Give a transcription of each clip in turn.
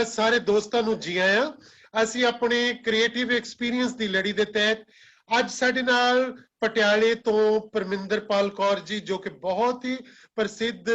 ਸਾਰੇ ਦੋਸਤਾਂ ਨੂੰ ਜੀ ਆਇਆਂ। ਅਸੀਂ ਆਪਣੇ ਕ੍ਰੀਏਟਿਵ ਐਕਸਪੀਰੀਅੰਸ ਦੀ ਲੜੀ ਦੇ ਤਹਿਤ ਅੱਜ ਸਾਡੇ ਨਾਲ ਪਟਿਆਲੇ ਤੋਂ ਪਰਮਿੰਦਰਪਾਲ ਕੌਰ ਜੀ, ਜੋ ਕਿ ਬਹੁਤ ਹੀ ਪ੍ਰਸਿੱਧ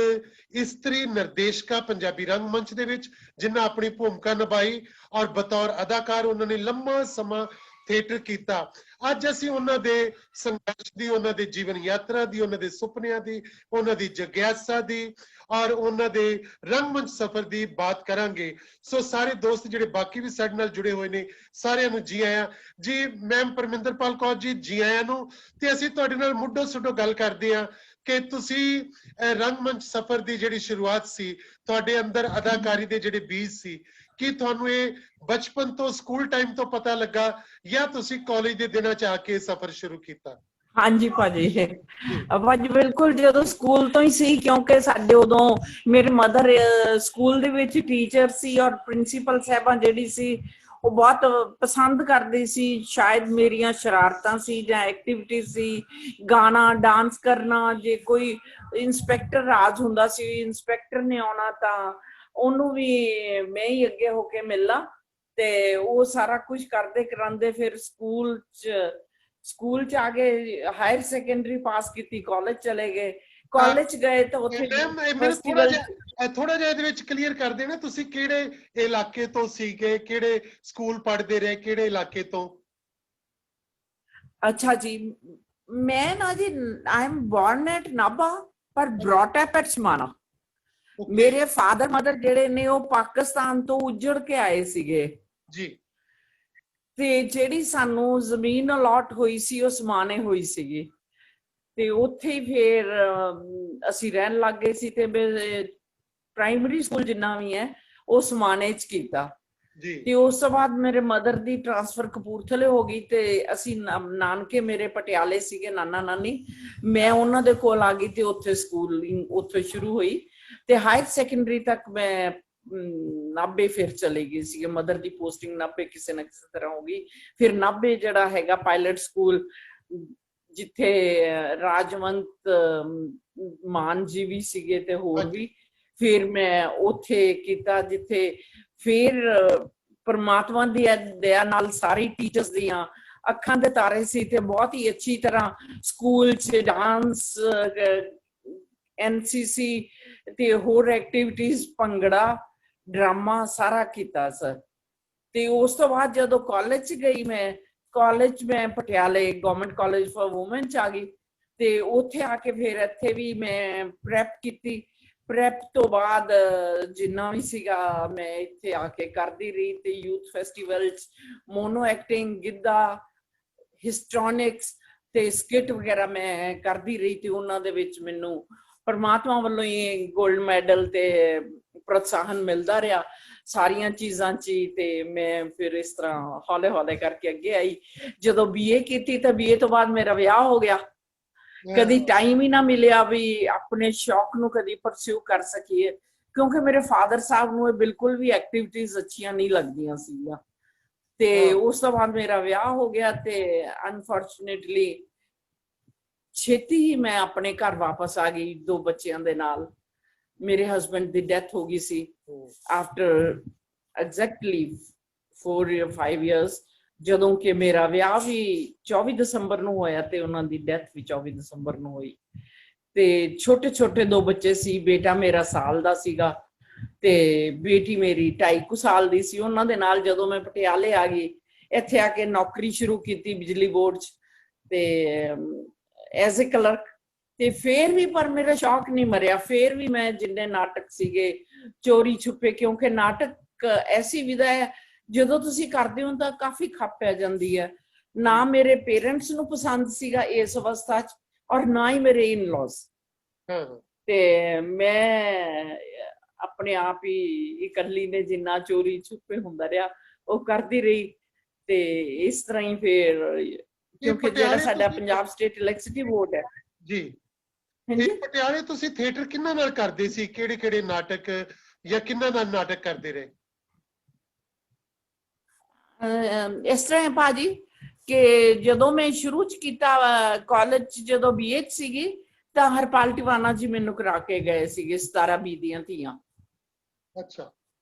ਇਸਤਰੀ ਨਿਰਦੇਸ਼ਕਾ ਪੰਜਾਬੀ ਰੰਗਮੰਚ ਦੇ ਵਿੱਚ, ਜਿਨ੍ਹਾਂ ਆਪਣੀ ਭੂਮਿਕਾ ਨਿਭਾਈ ਔਰ ਬਤੌਰ ਅਦਾਕਾਰ ਉਹਨਾਂ ਨੇ ਲੰਮਾ ਸਮਾਂ ਥੀਏਟਰ ਕੀਤਾ। ਅੱਜ ਅਸੀਂ ਉਹਨਾਂ ਦੇ ਸੰਘਰਸ਼ ਦੀ, ਉਹਨਾਂ ਦੇ ਜੀਵਨ ਯਾਤਰਾ ਦੀ, ਉਹਨਾਂ ਦੇ ਸੁਪਨਿਆਂ ਦੀ, ਉਹਨਾਂ ਦੀ ਜਗਿਆਸਾ ਦੀ ਔਰ ਉਹਨਾਂ ਦੇ ਰੰਗਮੰਚ ਸਫ਼ਰ ਦੀ ਬਾਤ ਕਰਾਂਗੇ। ਸੋ ਸਾਰੇ ਦੋਸਤ ਜਿਹੜੇ ਬਾਕੀ ਵੀ ਸਾਡੇ ਨਾਲ ਜੁੜੇ ਹੋਏ ਨੇ, ਸਾਰਿਆਂ ਨੂੰ ਜੀ ਆਇਆਂ ਜੀ। ਮੈਮ ਪਰਮਿੰਦਰਪਾਲ ਕੌਰ ਜੀ, ਜੀ ਆਇਆਂ ਨੂੰ। ਤੇ ਅਸੀਂ ਤੁਹਾਡੇ ਨਾਲ ਮੁੱਢੋਂ ਸੁੱਢੋਂ ਗੱਲ ਕਰਦੇ ਹਾਂ ਕਿ ਤੁਸੀਂ ਰੰਗਮੰਚ ਸਫ਼ਰ ਦੀ ਜਿਹੜੀ ਸ਼ੁਰੂਆਤ ਸੀ, ਤੁਹਾਡੇ ਅੰਦਰ ਅਦਾਕਾਰੀ ਦੇ ਜਿਹੜੇ ਬੀਜ ਸੀ, ਕੀ ਤੁਹਾਨੂੰ ਇਹ ਬਚਪਨ ਤੋਂ, ਸਕੂਲ ਟਾਈਮ ਤੋਂ ਪਤਾ ਲੱਗਾ ਜਾਂ ਤੁਸੀਂ ਕਾਲਜ ਦੇ ਦਿਨਾਂ 'ਚ ਆ ਕੇ ਸਫ਼ਰ ਸ਼ੁਰੂ ਕੀਤਾ? ਹਾਂਜੀ ਭਾਜੀ, ਭਾਜੀ ਬਿਲਕੁਲ ਜਦੋਂ ਸਕੂਲ ਤੋਂ ਹੀ ਸੀ, ਕਿਉਂਕਿ ਸਾਡੇ ਉਦੋਂ ਮੇਰੇ ਮਦਰ ਸਕੂਲ ਦੇ ਵਿੱਚ ਟੀਚਰ ਸੀ ਔਰ ਪ੍ਰਿੰਸੀਪਲ ਸਾਹਿਬਾਂ ਜਿਹੜੀ ਸੀ ਉਹ ਬਹੁਤ ਪਸੰਦ ਕਰਦੇ ਸੀ। ਸ਼ਾਇਦ ਮੇਰੀਆਂ ਸ਼ਰਾਰਤਾਂ ਸੀ ਜਾਂ ਐਕਟੀਵਿਟੀ ਸੀ, ਗਾਣਾ ਡਾਂਸ ਕਰਨਾ। ਜੇ ਕੋਈ ਇੰਸਪੈਕਟਰ ਰਾਜ ਹੁੰਦਾ ਸੀ, ਇੰਸਪੈਕਟਰ ਨੇ ਆਉਣਾ ਤਾਂ ਉਹਨੂੰ ਵੀ ਮੈਂ ਹੀ ਅੱਗੇ ਹੋ ਕੇ ਮਿਲਣਾ, ਤੇ ਉਹ ਸਾਰਾ ਕੁਝ ਕਰਦੇ ਕਰਾਂਦੇ ਫਿਰ ਸਕੂਲ ਚ ਆ ਗਏ, ਹਾਇਰ ਸੈਕੰਡਰੀ ਪਾਸ ਕੀਤੀ, ਕਾਲਜ ਚਲੇ ਗਏ। ਕਾਲਜ ਗਏ ਤਾਂ ਉੱਥੇ ਥੋੜਾ ਜਿਹਾ ਇਹਦੇ ਵਿੱਚ ਕਲੀਅਰ ਕਰ ਦੇਣਾ, ਤੁਸੀਂ ਕਿਹੜੇ ਇਲਾਕੇ ਤੋਂ ਸੀਗੇ, ਕਿਹੜੇ ਸਕੂਲ ਪੜ੍ਹਦੇ ਰਹੇ, ਕਿਹੜੇ ਇਲਾਕੇ ਤੋਂ? ਅੱਛਾ ਜੀ, ਮੈਂ ਨਾ ਜੀ I am born at Nabha ਪਰ ਬ੍ਰੌਟ ਅਪ ਐਟ ਸਮਾਣਾ। ਮੇਰੇ ਫਾਦਰ ਮਦਰ ਜਿਹੜੇ ਨੇ ਉਹ ਪਾਕਿਸਤਾਨ ਤੋਂ ਉੱਜੜ ਕੇ ਆਏ ਸੀਗੇ ਜੀ, ਤੇ ਜਿਹੜੀ ਸਾਨੂੰ ਜ਼ਮੀਨ ਅਲਾਟ ਹੋਈ ਸੀ ਉਹ ਸਮਾਣੇ ਹੋਈ ਸੀਗੀ, ਤੇ ਉੱਥੇ ਹੀ ਫਿਰ ਅਸੀਂ ਰਹਿਣ ਲੱਗ ਗਏ ਸੀ। ਤੇ ਪ੍ਰਾਇਮਰੀ ਸਕੂਲ ਜਿੰਨਾ ਵੀ ਹੈ ਉਹ ਸਮਾਣੇ 'ਚ ਕੀਤਾ। ਤੇ ਉਸ ਤੋਂ ਬਾਅਦ ਮੇਰੇ ਮਦਰ ਦੀ ਟ੍ਰਾਂਸਫਰ ਕਪੂਰਥਲੇ ਹੋ ਗਈ ਤੇ ਅਸੀਂ ਨਾਨਕੇ ਮੇਰੇ ਪਟਿਆਲੇ ਸੀਗੇ, ਨਾਨਾ ਨਾਨੀ, ਮੈਂ ਉਹਨਾਂ ਦੇ ਕੋਲ ਆ ਗਈ ਤੇ ਉੱਥੇ ਸਕੂਲਿੰਗ ਉੱਥੇ ਸ਼ੁਰੂ ਹੋਈ। ਤੇ ਹਾਇਰ ਸੈਕੰਡਰੀ ਤੱਕ ਮੈਂ ਨਾਭੇ ਫਿਰ ਚਲੇ ਗਈ ਸੀ। ਮਦਰ ਦੀ ਪੋਸਟਿੰਗ ਨਾਭੇ ਕਿਸੇ ਨਾ ਕਿਸੇ ਤਰ੍ਹਾਂ ਹੋ ਗਈ। ਫਿਰ ਨਾਭੇ ਜਿਹੜਾ ਹੈਗਾ ਪਾਇਲਟ ਸਕੂਲ, ਜਿੱਥੇ ਰਾਜਵੰਤ ਮਾਨ ਜੀ ਵੀ ਸੀਗੇ ਤੇ ਹੋਰ ਵੀ, ਫਿਰ ਮੈਂ ਉੱਥੇ ਕੀਤਾ, ਜਿੱਥੇ ਫਿਰ ਪਰਮਾਤਮਾ ਦੀ ਦਇਆ ਨਾਲ ਸਾਰੀ ਟੀਚਰਸ ਦੀਆਂ ਅੱਖਾਂ ਦੇ ਤਾਰੇ ਸੀ ਤੇ ਬਹੁਤ ਹੀ ਅੱਛੀ ਤਰ੍ਹਾਂ ਸਕੂਲ 'ਚ ਡਾਂਸ, NCC ਤੇ ਹੋਰ ਐਕਟੀਵਿਟੀਜ਼, ਭੰਗੜਾ, ਡਰਾਮਾ ਸਾਰਾ ਕੀਤਾ ਸਰ। ਤੇ ਉਸ ਤੋਂ ਬਾਅਦ ਜਦੋਂ ਕਾਲਜ 'ਚ ਗਈ, ਮੈਂ ਕਾਲਜ ਮੈਂ ਪਟਿਆਲੇ ਗਵਰਨਮੈਂਟ ਕਾਲਜ ਫॉर ਵੂਮਨ 'ਚ ਆ ਗਈ ਤੇ ਉੱਥੇ ਆ ਕੇ ਫਿਰ ਇੱਥੇ ਵੀ ਮੈਂ ਪ੍ਰੈਪ ਕੀਤੀ। ਪ੍ਰੈਪ ਤੋਂ ਬਾਅਦ ਜਿੰਨਾ ਵੀ ਸੀਗਾ ਮੈਂ ਇੱਥੇ ਆ ਕੇ ਕਰਦੀ ਰਹੀ ਤੇ ਯੂਥ ਫੈਸਟੀਵਲ 'ਚ ਮੋਨੋ ਐਕਟਿੰਗ, ਗਿੱਧਾ, ਹਿਸਟੋਨਿਕਸ ਤੇ ਸਕਿੱਟ ਵਗੈਰਾ ਮੈਂ ਕਰਦੀ ਰਹੀ ਤੇ ਉਹਨਾਂ ਦੇ ਵਿੱਚ ਮੈਨੂੰ ਪਰਮਾਤਮਾ ਵੱਲੋਂ ਹੀ ਗੋਲਡ ਮੈਡਲ ਤੇ ਪ੍ਰੋਤਸਾਹਨ ਮਿਲਦਾ ਰਿਹਾ ਸਾਰੀਆਂ ਚੀਜ਼ਾਂ 'ਚ। ਤੇ ਮੈਂ ਫਿਰ ਇਸ ਤਰ੍ਹਾਂ ਹੌਲੇ ਹੌਲੇ ਕਰਕੇ ਅੱਗੇ ਆਈ। ਜਦੋਂ BA ਕੀਤੀ ਤਾਂ BA ਤੋਂ ਬਾਅਦ ਮੇਰਾ ਵਿਆਹ ਹੋ ਗਿਆ। ਕਦੀ ਟਾਈਮ ਹੀ ਨਾ ਮਿਲਿਆ ਵੀ ਆਪਣੇ ਸ਼ੌਕ ਨੂੰ ਕਦੀ ਪਰਸਿਊ ਕਰ ਸਕੀਏ, ਕਿਉਂਕਿ ਮੇਰੇ ਫਾਦਰ ਸਾਹਿਬ ਨੂੰ ਇਹ ਬਿਲਕੁਲ ਵੀ ਐਕਟੀਵਿਟੀਜ਼ ਅੱਛੀਆਂ ਨਹੀਂ ਲੱਗਦੀਆਂ ਸੀਗੀਆਂ। ਤੇ ਉਸ ਤੋਂ ਬਾਅਦ ਮੇਰਾ ਵਿਆਹ ਹੋ ਗਿਆ ਤੇ ਅਨਫੋਰਚੂਨੇਟਲੀ ਛੇਤੀ ਹੀ ਮੈਂ ਆਪਣੇ ਘਰ ਵਾਪਸ ਆ ਗਈ 2 ਬੱਚਿਆਂ ਦੇ ਨਾਲ। ਮੇਰੇ ਹਸਬੈਂਡ ਦੀ ਡੈਥ ਹੋ ਗਈ ਸੀ ਆਫਟਰ ਐਗਜ਼ੈਕਟਲੀ 4 or 5 years, ਜਦੋਂ ਕਿ ਮੇਰਾ ਵਿਆਹ ਵੀ 24 ਦਸੰਬਰ ਨੂੰ ਹੋਇਆ ਤੇ ਉਹਨਾਂ ਦੀ ਡੈਥ ਵੀ 24 ਦਸੰਬਰ ਨੂੰ ਹੋਈ। ਤੇ ਛੋਟੇ ਛੋਟੇ 2 ਬੱਚੇ ਸੀ। ਬੇਟਾ ਮੇਰਾ ਸਾਲ ਦਾ ਸੀਗਾ ਤੇ ਬੇਟੀ ਮੇਰੀ 2.5 ਸਾਲ ਦੀ ਸੀ। ਉਹਨਾਂ ਦੇ ਨਾਲ ਜਦੋਂ ਮੈਂ ਪਟਿਆਲੇ ਆ ਗਈ, ਇੱਥੇ ਆ ਕੇ ਨੌਕਰੀ ਸ਼ੁਰੂ ਕੀਤੀ ਬਿਜਲੀ ਬੋਰਡ 'ਚ ਤੇ ਐਜ਼ ਅ ਕਲਰਕ। ਤੇ ਫੇਰ ਵੀ ਪਰ ਮੇਰਾ ਸ਼ੌਕ ਨਹੀਂ ਮਰਿਆ। ਫੇਰ ਵੀ ਮੈਂ ਜਿੰਨੇ ਨਾਟਕ ਸੀਗੇ ਚੋਰੀ ਛੁਪੇ, ਕਿਉਂਕਿ ਨਾਟਕ ਐਸੀ ਵਿਧਾ ਹੈ ਜਦੋਂ ਤੁਸੀਂ ਕਰਦੇ ਹੋ ਤਾਂ ਕਾਫੀ ਖੱਪ ਪੈ ਜਾਂਦੀ ਹੈ। ਨਾ ਮੇਰੇ ਪੇਰੈਂਟਸ ਨੂੰ ਪਸੰਦ ਸੀਗਾ ਇਸ ਅਵਸਥਾ 'ਚ ਔਰ ਨਾ ਹੀ ਮੇਰੇ ਇਨ-ਲॉज। ਤੇ ਮੈਂ ਆਪਣੇ ਆਪ ਹੀ ਇਕੱਲੀ ਨੇ ਜਿੰਨਾ ਚੋਰੀ ਛੁਪੇ ਹੁੰਦਾ ਰਿਹਾ ਉਹ ਕਰਦੀ ਰਹੀ। ਤੇ ਇਸ ਤਰ੍ਹਾਂ ਹੀ ਫੇਰ, ਕਿਉਂਕਿ ਜਿਹੜਾ ਸਾਡਾ ਪੰਜਾਬ ਸਟੇਟ ਇਲੈਕਟ੍ਰਿਸਿਟੀ ਬੋਰਡ ਹੈ ਜੀ, ਪਟਿਆਲੇ ਤੁਸੀਂ ਥੀਏਟਰ ਕਿਹਨਾਂ ਨਾਲ ਕਰਦੇ ਸੀ? ਕਿਹੜੇ ਕਿਹੜੇ ਨਾਟਕ ਜਾਂ ਕਿਹਨਾਂ ਨਾਲ ਨਾਟਕ ਕਰਦੇ ਰਹੇ? ਇਸ ਤਰ੍ਹਾਂ ਹੈ ਭਾਜੀ ਕਿ ਜਦੋਂ ਮੈਂ ਸ਼ੁਰੂ 'ਚ ਕੀਤਾ ਕਾਲਜ 'ਚ, ਜਦੋਂ BA 'ਚ ਸੀਗੀ ਤਾਂ ਹਰਪਾਲ ਟਿਵਾਣਾ ਜੀ ਮੈਨੂੰ ਕਰਾ ਕੇ ਗਏ ਸੀਗੇ 17 ਬੀ ਦੀਆਂ ਧੀਆਂ। ਅੱਛਾ।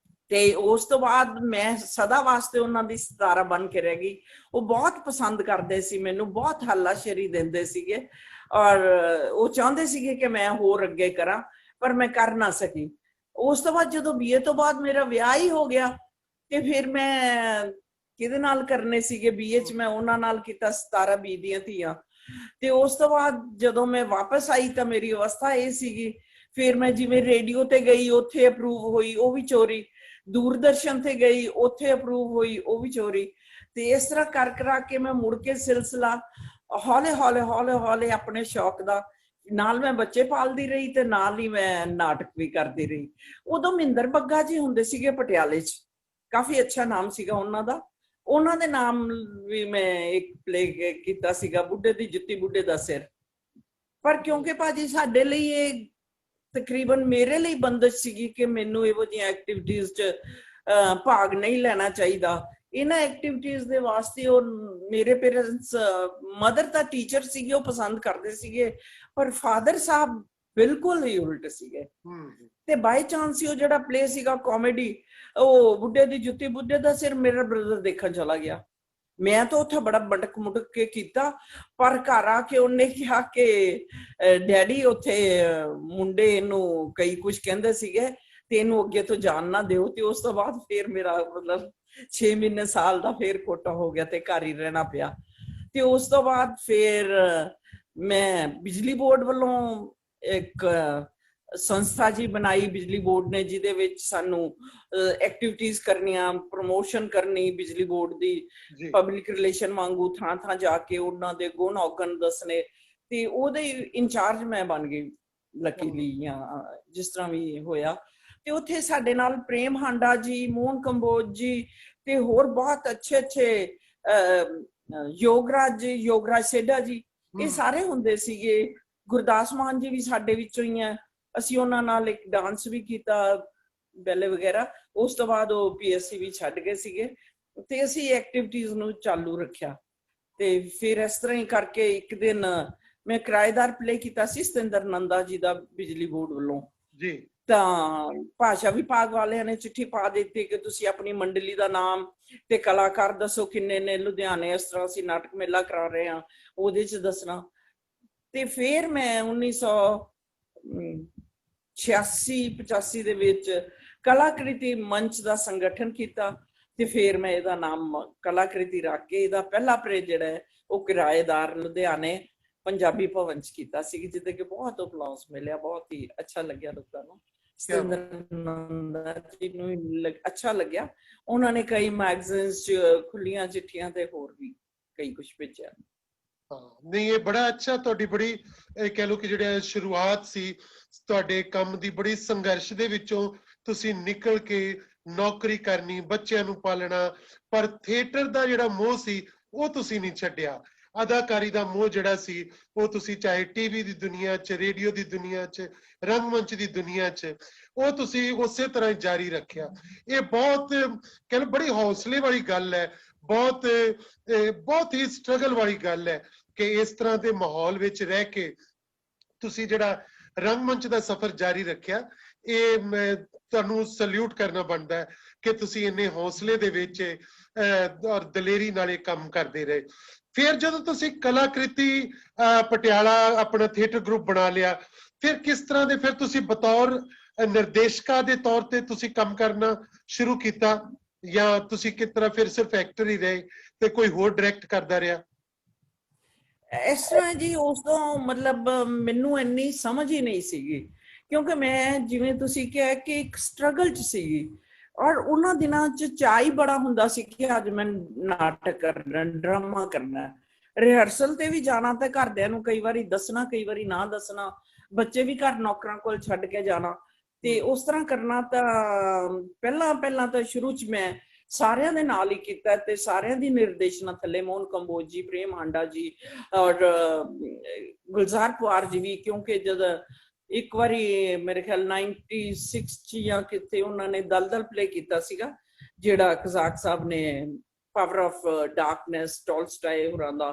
ਤੇ ਉਸ ਤੋਂ ਬਾਅਦ ਮੈਂ ਸਦਾ ਵਾਸਤੇ ਉਹਨਾਂ ਦੀ ਸਿਤਾਰਾ ਬਣ ਕੇ ਰਹਿ ਗਈ। ਉਹ ਬਹੁਤ ਪਸੰਦ ਕਰਦੇ ਸੀ ਮੈਨੂੰ, ਬਹੁਤ ਹੱਲਾਸ਼ੇਰੀ ਦਿੰਦੇ ਸੀਗੇ ਔਰ ਉਹ ਚਾਹੁੰਦੇ ਸੀਗੇ ਕਿ ਮੈਂ ਹੋਰ ਅੱਗੇ ਕਰਾਂ, ਪਰ ਮੈਂ ਕਰ ਨਾ ਸਕੀ। ਉਸ ਤੋਂ ਬਾਅਦ ਜਦੋਂ BA ਤੋਂ ਬਾਅਦ ਮੇਰਾ ਵਿਆਹ ਹੀ ਹੋ ਗਿਆ ਤੇ ਫਿਰ ਮੈਂ ਕਿਹਦੇ ਨਾਲ ਕਰਨੇ ਸੀਗੇ। BA 'ਚ ਮੈਂ ਉਹਨਾਂ ਨਾਲ ਕੀਤਾ 17 20 ਦੀਆਂ ਧੀਆਂ। ਤੇ ਉਸ ਤੋਂ ਬਾਅਦ ਜਦੋਂ ਮੈਂ ਵਾਪਸ ਆਈ ਤਾਂ ਮੇਰੀ ਅਵਸਥਾ ਇਹ ਸੀਗੀ, ਫਿਰ ਮੈਂ ਜਿਵੇਂ ਰੇਡੀਓ ਤੇ ਗਈ ਉੱਥੇ ਅਪਰੂਵ ਹੋਈ, ਉਹ ਵੀ ਚੋਰੀ। ਦੂਰਦਰਸ਼ਨ ਤੇ ਗਈ ਉੱਥੇ ਅਪਰੂਵ ਹੋਈ, ਉਹ ਵੀ ਚੋਰੀ। ਤੇ ਇਸ ਤਰ੍ਹਾਂ ਕਰ ਕਰਾ ਕੇ ਮੈਂ ਮੁੜ ਕੇ ਸਿਲਸਿਲਾ ਹੌਲੇ ਹੌਲੇ ਹੌਲੇ ਹੌਲੇ ਆਪਣੇ ਸ਼ੌਕ ਦਾ, ਨਾਲ ਮੈਂ ਬੱਚੇ ਪਾਲਦੀ ਰਹੀ ਤੇ ਨਾਲ ਹੀ ਮੈਂ ਨਾਟਕ ਵੀ ਕਰਦੀ ਰਹੀ। ਉਦੋਂ ਮਹਿੰਦਰ ਬੱਗਾ ਜੀ ਹੁੰਦੇ ਸੀਗੇ ਪਟਿਆਲੇ 'ਚ, ਕਾਫੀ ਅੱਛਾ ਨਾਮ ਸੀਗਾ ਉਹਨਾਂ ਦਾ। ਉਹਨਾਂ ਦੇ ਨਾਮ ਵੀ ਮੈਂ ਇੱਕ ਪਲੇ ਕੀਤਾ ਸੀਗਾ, ਬੁੱਢੇ ਦੀ ਜੁੱਤੀ ਬੁੱਢੇ ਦਾ ਸਿਰ। ਪਰ ਕਿਉਂਕਿ ਭਾਜੀ ਸਾਡੇ ਲਈ ਇਹ ਤਕਰੀਬਨ ਮੇਰੇ ਲਈ ਬੰਦਸ਼ ਸੀਗੀ ਕਿ ਮੈਨੂੰ ਇਹੋ ਜਿਹੀਆਂ ਐਕਟੀਵਿਟੀਆਂ 'ਚ ਭਾਗ ਨਹੀਂ ਲੈਣਾ ਚਾਹੀਦਾ। ਇਹਨਾਂ ਐਕਟੀਵਿਟੀਆਂ ਦੇ ਵਾਸਤੇ ਉਹ ਮੇਰੇ ਪੇਰੈਂਟਸ, ਮਦਰ ਤਾਂ ਟੀਚਰ ਸੀਗੇ, ਉਹ ਪਸੰਦ ਕਰਦੇ ਸੀਗੇ, ਪਰ ਫਾਦਰ ਸਾਹਿਬ ਬਿਲਕੁਲ ਹੀ ਉਲਟ ਸੀਗੇ। ਤੇ ਬਾਈ ਚਾਂਸ ਹੀ ਉਹ ਜਿਹੜਾ ਪਲੇ ਸੀਗਾ ਕਾਮੇਡੀ, ਉਹ ਬੁੱਢੇ ਦੀ ਜੁੱਤੀ ਬੁੱਢੇ ਦਾ ਸਿਰ, ਮੇਰਾ ਬ੍ਰਦਰ ਦੇਖਣ ਚਲਾ ਗਿਆ। ਮੈਂ ਤਾਂ ਉੱਥੇ ਬੜਾ ਮਟਕ ਮੁਟਕ ਕੇ ਕੀਤਾ, ਪਰ ਘਰ ਆ ਕੇ ਉਹਨੇ ਕਿਹਾ ਕਿ ਡੈਡੀ ਉੱਥੇ ਮੁੰਡੇ ਨੂੰ ਕਈ ਕੁਝ ਕਹਿੰਦੇ ਸੀਗੇ ਤੇ ਇਹਨੂੰ ਅੱਗੇ ਤੋਂ ਜਾਣ ਨਾ ਦਿਓ। ਤੇ ਉਸ ਤੋਂ ਬਾਅਦ ਫਿਰ ਮੇਰਾ ਮਤਲਬ 6 ਮਹੀਨੇ ਸਾਲ ਦਾ ਫਿਰ ਕੋਟਾ ਹੋ ਗਿਆ ਤੇ ਘਰ ਹੀ ਰਹਿਣਾ ਪਿਆ। ਤੇ ਉਸ ਤੋਂ ਬਾਅਦ ਫਿਰ ਮੈਂ ਬਿਜਲੀ ਬੋਰਡ ਵੱਲੋਂ ਇੱਕ ਸੰਸਥਾ ਜੀ ਬਣਾਈ, ਬਿਜਲੀ ਬੋਰਡ ਨੇ, ਜਿਹਦੇ ਵਿੱਚ ਸਾਨੂੰ ਐਕਟੀਵਿਟੀਜ਼ ਕਰਨੀਆਂ, ਪ੍ਰਮੋਸ਼ਨ ਕਰਨੀ ਬਿਜਲੀ ਬੋਰਡ ਦੀ, ਪਬਲਿਕ ਰਿਲੇਸ਼ਨ ਵਾਂਗੂ ਥਾਂ ਥਾਂ ਜਾ ਕੇ ਉਹਨਾਂ ਦੇ ਗੁਣ ਔਗਣ ਦੱਸਣੇ। ਤੇ ਉਹਦੇ ਇੰਚਾਰਜ ਮੈਂ ਬਣ ਗਈ ਲੱਕੀਲੀ, ਜਾਂ ਜਿਸ ਤਰ੍ਹਾਂ ਵੀ ਹੋਇਆ। ਤੇ ਉੱਥੇ ਸਾਡੇ ਨਾਲ ਪ੍ਰੇਮ ਹਾਂਡਾ ਜੀ, ਮੋਹਨ ਕੰਬੋਜ ਜੀ ਤੇ ਹੋਰ ਬਹੁਤ ਅੱਛੇ ਅੱਛੇ ਯੋਗਰਾਜ ਸੇਡਾ ਜੀ, ਇਹ ਸਾਰੇ ਹੁੰਦੇ ਸੀਗੇ। ਗੁਰਦਾਸ ਮਾਨ ਜੀ ਵੀ ਸਾਡੇ ਵਿੱਚੋਂ ਹੀ ਆ। ਅਸੀਂ ਉਹਨਾਂ ਨਾਲ ਇੱਕ ਡਾਂਸ ਵੀ ਕੀਤਾ, ਬੈਲੇ ਵਗੈਰਾ। ਉਸ ਤੋਂ ਬਾਅਦ ਉਹ PSC ਵੀ ਛੱਡ ਗਏ ਸੀਗੇ ਤੇ ਅਸੀਂ ਐਕਟੀਵਿਟੀਜ਼ ਨੂੰ ਚਾਲੂ ਰੱਖਿਆ। ਤੇ ਫਿਰ ਇਸ ਤਰ੍ਹਾਂ ਹੀ ਕਰਕੇ ਇੱਕ ਦਿਨ ਮੈਂ ਕਿਰਾਏਦਾਰ ਪਲੇ ਕੀਤਾ ਸੀ ਸਤਿੰਦਰ ਨੰਦਾ ਜੀ ਦਾ, ਬਿਜਲੀ ਬੋਰਡ ਵੱਲੋਂ ਜੀ। ਤਾਂ ਭਾਸ਼ਾ ਵਿਭਾਗ ਵਾਲਿਆਂ ਨੇ ਚਿੱਠੀ ਪਾ ਦਿੱਤੀ ਕਿ ਤੁਸੀਂ ਆਪਣੀ ਮੰਡਲੀ ਦਾ ਨਾਮ ਤੇ ਕਲਾਕਾਰ ਦੱਸੋ ਕਿੰਨੇ ਨੇ। ਲੁਧਿਆਣੇ ਇਸ ਤਰ੍ਹਾਂ ਅਸੀਂ ਨਾਟਕ ਮੇਲਾ ਕਰਾ ਰਹੇ ਹਾਂ, ਉਹਦੇ 'ਚ ਦੱਸਣਾ। ਤੇ ਫਿਰ ਮੈਂ 1986-85 ਦੇ ਵਿੱਚ ਕਲਾਕ੍ਰਿਤੀ ਮੰਚ ਦਾ ਸੰਗਠਨ ਕੀਤਾ ਤੇ ਫਿਰ ਮੈਂ ਇਹਦਾ ਨਾਮ ਕਲਾਕ੍ਰਿਤੀ ਰੱਖ ਕੇ ਇਹਦਾ ਪਹਿਲਾ ਪਲੇ ਜਿਹੜਾ ਹੈ ਉਹ ਕਿਰਾਏਦਾਰ ਲੁਧਿਆਣੇ ਪੰਜਾਬੀ ਭਵਨ 'ਚ ਕੀਤਾ ਸੀ, ਜਿਹਦੇ ਕਿ ਬਹੁਤ ਅਪਲਾਉਸ ਮਿਲਿਆ, ਬਹੁਤ ਹੀ ਅੱਛਾ ਲੱਗਿਆ ਲੋਕਾਂ ਨੂੰ। ਸਤਿੰਦਰ ਨੰਦਾ ਜੀ ਨੂੰ ਅੱਛਾ ਲੱਗਿਆ। ਉਹਨਾਂ ਨੇ ਕਈ ਮੈਗਜ਼ੀਨਸ 'ਚ ਖੁੱਲੀਆਂ ਚਿੱਠੀਆਂ ਤੇ ਹੋਰ ਵੀ ਕਈ ਕੁਝ ਭੇਜਿਆ। ਨਹੀਂ, ਇਹ ਬੜਾ ਅੱਛਾ, ਤੁਹਾਡੀ ਬੜੀ ਕਹਿ ਲਓ ਕਿ ਜਿਹੜਾ ਸ਼ੁਰੂਆਤ ਸੀ ਤੁਹਾਡੇ ਕੰਮ ਦੀ, ਬੜੀ ਸੰਘਰਸ਼ ਦੇ ਵਿੱਚੋਂ ਤੁਸੀਂ ਨਿਕਲ ਕੇ ਨੌਕਰੀ ਕਰਨੀ, ਬੱਚਿਆਂ ਨੂੰ ਪਾਲਣਾ, ਪਰ ਥੀਏਟਰ ਦਾ ਜਿਹੜਾ ਮੋਹ ਸੀ ਉਹ ਤੁਸੀਂ ਨਹੀਂ ਛੱਡਿਆ। ਅਦਾਕਾਰੀ ਦਾ ਮੋਹ ਜਿਹੜਾ ਸੀ ਉਹ ਤੁਸੀਂ ਚਾਹੇ TV ਦੀ ਦੁਨੀਆ 'ਚ, ਰੇਡੀਓ ਦੀ ਦੁਨੀਆ 'ਚ, ਰੰਗਮੰਚ ਦੀ ਦੁਨੀਆ 'ਚ, ਉਹ ਤੁਸੀਂ ਉਸੇ ਤਰ੍ਹਾਂ ਜਾਰੀ ਰੱਖਿਆ। ਇਹ ਬਹੁਤ ਕਹਿ ਲਓ ਬੜੀ ਹੌਸਲੇ ਵਾਲੀ ਗੱਲ ਹੈ, ਬਹੁਤ ਹੀ ਸਟਰਗਲ ਵਾਲੀ ਗੱਲ ਹੈ ਕਿ ਇਸ ਤਰ੍ਹਾਂ ਦੇ ਮਾਹੌਲ ਵਿੱਚ ਰਹਿ ਕੇ ਤੁਸੀਂ ਜਿਹੜਾ ਰੰਗਮੰਚ ਦਾ ਸਫ਼ਰ ਜਾਰੀ ਰੱਖਿਆ। ਇਹ ਮੈਂ ਤੁਹਾਨੂੰ ਸਲੂਟ ਕਰਨਾ ਬਣਦਾ ਹੈ ਕਿ ਤੁਸੀਂ ਇੰਨੇ ਹੌਸਲੇ ਦੇ ਵਿੱਚ ਔਰ ਦਲੇਰੀ ਨਾਲ ਇਹ ਕੰਮ ਕਰਦੇ ਰਹੇ। ਫਿਰ ਜਦੋਂ ਤੁਸੀਂ ਕਲਾਕ੍ਰਿਤੀ ਪਟਿਆਲਾ ਆਪਣਾ ਥੀਏਟਰ ਗਰੁੱਪ ਬਣਾ ਲਿਆ, ਫਿਰ ਕਿਸ ਤਰ੍ਹਾਂ ਦੇ, ਫਿਰ ਤੁਸੀਂ ਬਤੌਰ ਨਿਰਦੇਸ਼ਕਾ ਦੇ ਤੌਰ ਤੇ ਤੁਸੀਂ ਕੰਮ ਕਰਨਾ ਸ਼ੁਰੂ ਕੀਤਾ, ਜਾਂ ਤੁਸੀਂ ਕਿਸ ਤਰ੍ਹਾਂ ਫਿਰ ਸਿਰਫ ਐਕਟਰ ਹੀ ਰਹੇ ਤੇ ਕੋਈ ਹੋਰ ਡਾਇਰੈਕਟ ਕਰਦਾ ਰਿਹਾ? ਇਸ ਤਰ੍ਹਾਂ ਜੀ, ਉਸ ਤੋਂ ਮਤਲਬ ਮੈਨੂੰ ਇੰਨੀ ਸਮਝ ਹੀ ਨਹੀਂ ਸੀਗੀ, ਕਿਉਂਕਿ ਮੈਂ ਜਿਵੇਂ ਤੁਸੀਂ ਕਿਹਾ ਕਿ ਇੱਕ ਸਟਰਗਲ 'ਚ ਸੀਗੀ। ਔਰ ਉਹਨਾਂ ਦਿਨਾਂ 'ਚ ਚਾਅ ਹੀ ਬੜਾ ਹੁੰਦਾ ਸੀ ਕਿ ਅੱਜ ਮੈਂ ਨਾਟਕ ਕਰਨਾ, ਡਰਾਮਾ ਕਰਨਾ। ਰਿਹਰਸਲ ਤੇ ਵੀ ਜਾਣਾ ਤੇ ਘਰਦਿਆਂ ਨੂੰ ਕਈ ਵਾਰੀ ਦੱਸਣਾ, ਕਈ ਵਾਰੀ ਨਾ ਦੱਸਣਾ, ਬੱਚੇ ਵੀ ਘਰ ਨੌਕਰਾਂ ਕੋਲ ਛੱਡ ਕੇ ਜਾਣਾ ਤੇ ਉਸ ਤਰ੍ਹਾਂ ਕਰਨਾ। ਤਾਂ ਪਹਿਲਾਂ ਤਾਂ ਸ਼ੁਰੂ 'ਚ ਮੈਂ ਸਾਰਿਆਂ ਦੇ ਨਾਲ ਹੀ ਕੀਤਾ ਤੇ ਸਾਰਿਆਂ ਦੀ ਨਿਰਦੇਸ਼ਨਾ ਥੱਲੇ, ਮੋਹਨ ਕੰਬੋਜ ਜੀ, ਪ੍ਰੇਮ ਹਾਂਡਾ ਜੀ ਔਰ ਗੁਲਜ਼ਾਰ ਪੁਆਰ ਜੀ ਵੀ, ਕਿਉਂਕਿ ਜਦ ਇੱਕ ਵਾਰੀ ਮੇਰੇ ਖਿਆਲ 96 'ਚ ਜਾਂ ਕਿਤੇ ਉਹਨਾਂ ਨੇ ਦਲਦਲ ਪਲੇ ਕੀਤਾ ਸੀਗਾ, ਜਿਹੜਾ ਕਜ਼ਾਕ ਸਾਹਿਬ ਨੇ ਪਾਵਰ ਆਫ ਡਾਰਕਨੈਸ ਟੋਲਸਟਾਏ ਹੋਰਾਂ ਦਾ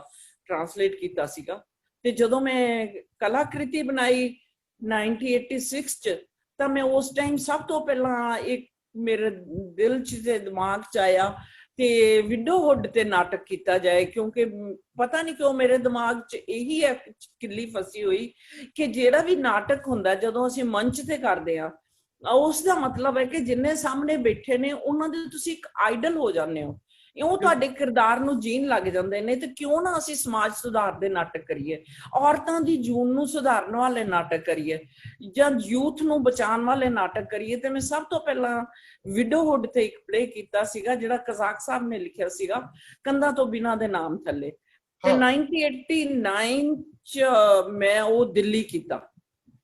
ਟ੍ਰਾਂਸਲੇਟ ਕੀਤਾ ਸੀਗਾ। ਤੇ ਜਦੋਂ ਮੈਂ ਕਲਾਕ੍ਰਿਤੀ ਬਣਾਈ 1986 'ਚ, ਤਾਂ ਮੈਂ ਉਸ ਟਾਈਮ ਸਭ ਤੋਂ ਪਹਿਲਾਂ ਇੱਕ ਮੇਰੇ ਦਿਲ 'ਚ ਤੇ ਦਿਮਾਗ 'ਚ ਆਇਆ ਤੇ ਵਿਡੋਹੁੱਡ ਤੇ ਨਾਟਕ ਕੀਤਾ ਜਾਏ, ਕਿਉਂਕਿ ਪਤਾ ਨਹੀਂ ਕਿਉਂ ਮੇਰੇ ਦਿਮਾਗ 'ਚ ਇਹੀ ਹੈ ਕਿੱਲੀ ਫਸੀ ਹੋਈ ਕਿ ਜਿਹੜਾ ਵੀ ਨਾਟਕ ਹੁੰਦਾ ਜਦੋਂ ਅਸੀਂ ਮੰਚ ਤੇ ਕਰਦੇ ਆ, ਉਸ ਦਾ ਮਤਲਬ ਹੈ ਕਿ ਜਿੰਨੇ ਸਾਹਮਣੇ ਬੈਠੇ ਨੇ ਉਹਨਾਂ ਦੇ ਤੁਸੀਂ ਇੱਕ ਆਈਡਲ ਹੋ ਜਾਂਦੇ ਹੋ, ਉਹ ਤੁਹਾਡੇ ਕਿਰਦਾਰ ਨੂੰ ਜੀਣ ਲੱਗ ਜਾਂਦੇ ਨੇ। ਤੇ ਕਿਉਂ ਨਾ ਅਸੀਂ ਸਮਾਜ ਸੁਧਾਰ ਦੇ ਨਾਟਕ ਕਰੀਏ, ਔਰਤਾਂ ਦੀ ਜੂਨ ਨੂੰ ਸੁਧਾਰਨ ਵਾਲੇ ਨਾਟਕ ਕਰੀਏ, ਜਾਂ ਯੂਥ ਨੂੰ ਬਚਾਉਣ ਵਾਲੇ ਨਾਟਕ ਕਰੀਏ। ਤੇ ਮੈਂ ਸਭ ਤੋਂ ਪਹਿਲਾਂ ਵਿਡੋਹੁੱਡ ਤੇ ਇੱਕ ਪਲੇ ਕੀਤਾ ਸੀਗਾ ਜਿਹੜਾ ਕਜ਼ਾਕ ਸਾਹਿਬ ਨੇ ਲਿਖਿਆ ਸੀਗਾ, ਕੰਧਾਂ ਤੋਂ ਬਿਨਾਂ ਦੇ ਨਾਮ ਥੱਲੇ। ਤੇ 1989 ਚ ਮੈਂ ਉਹ ਦਿੱਲੀ ਕੀਤਾ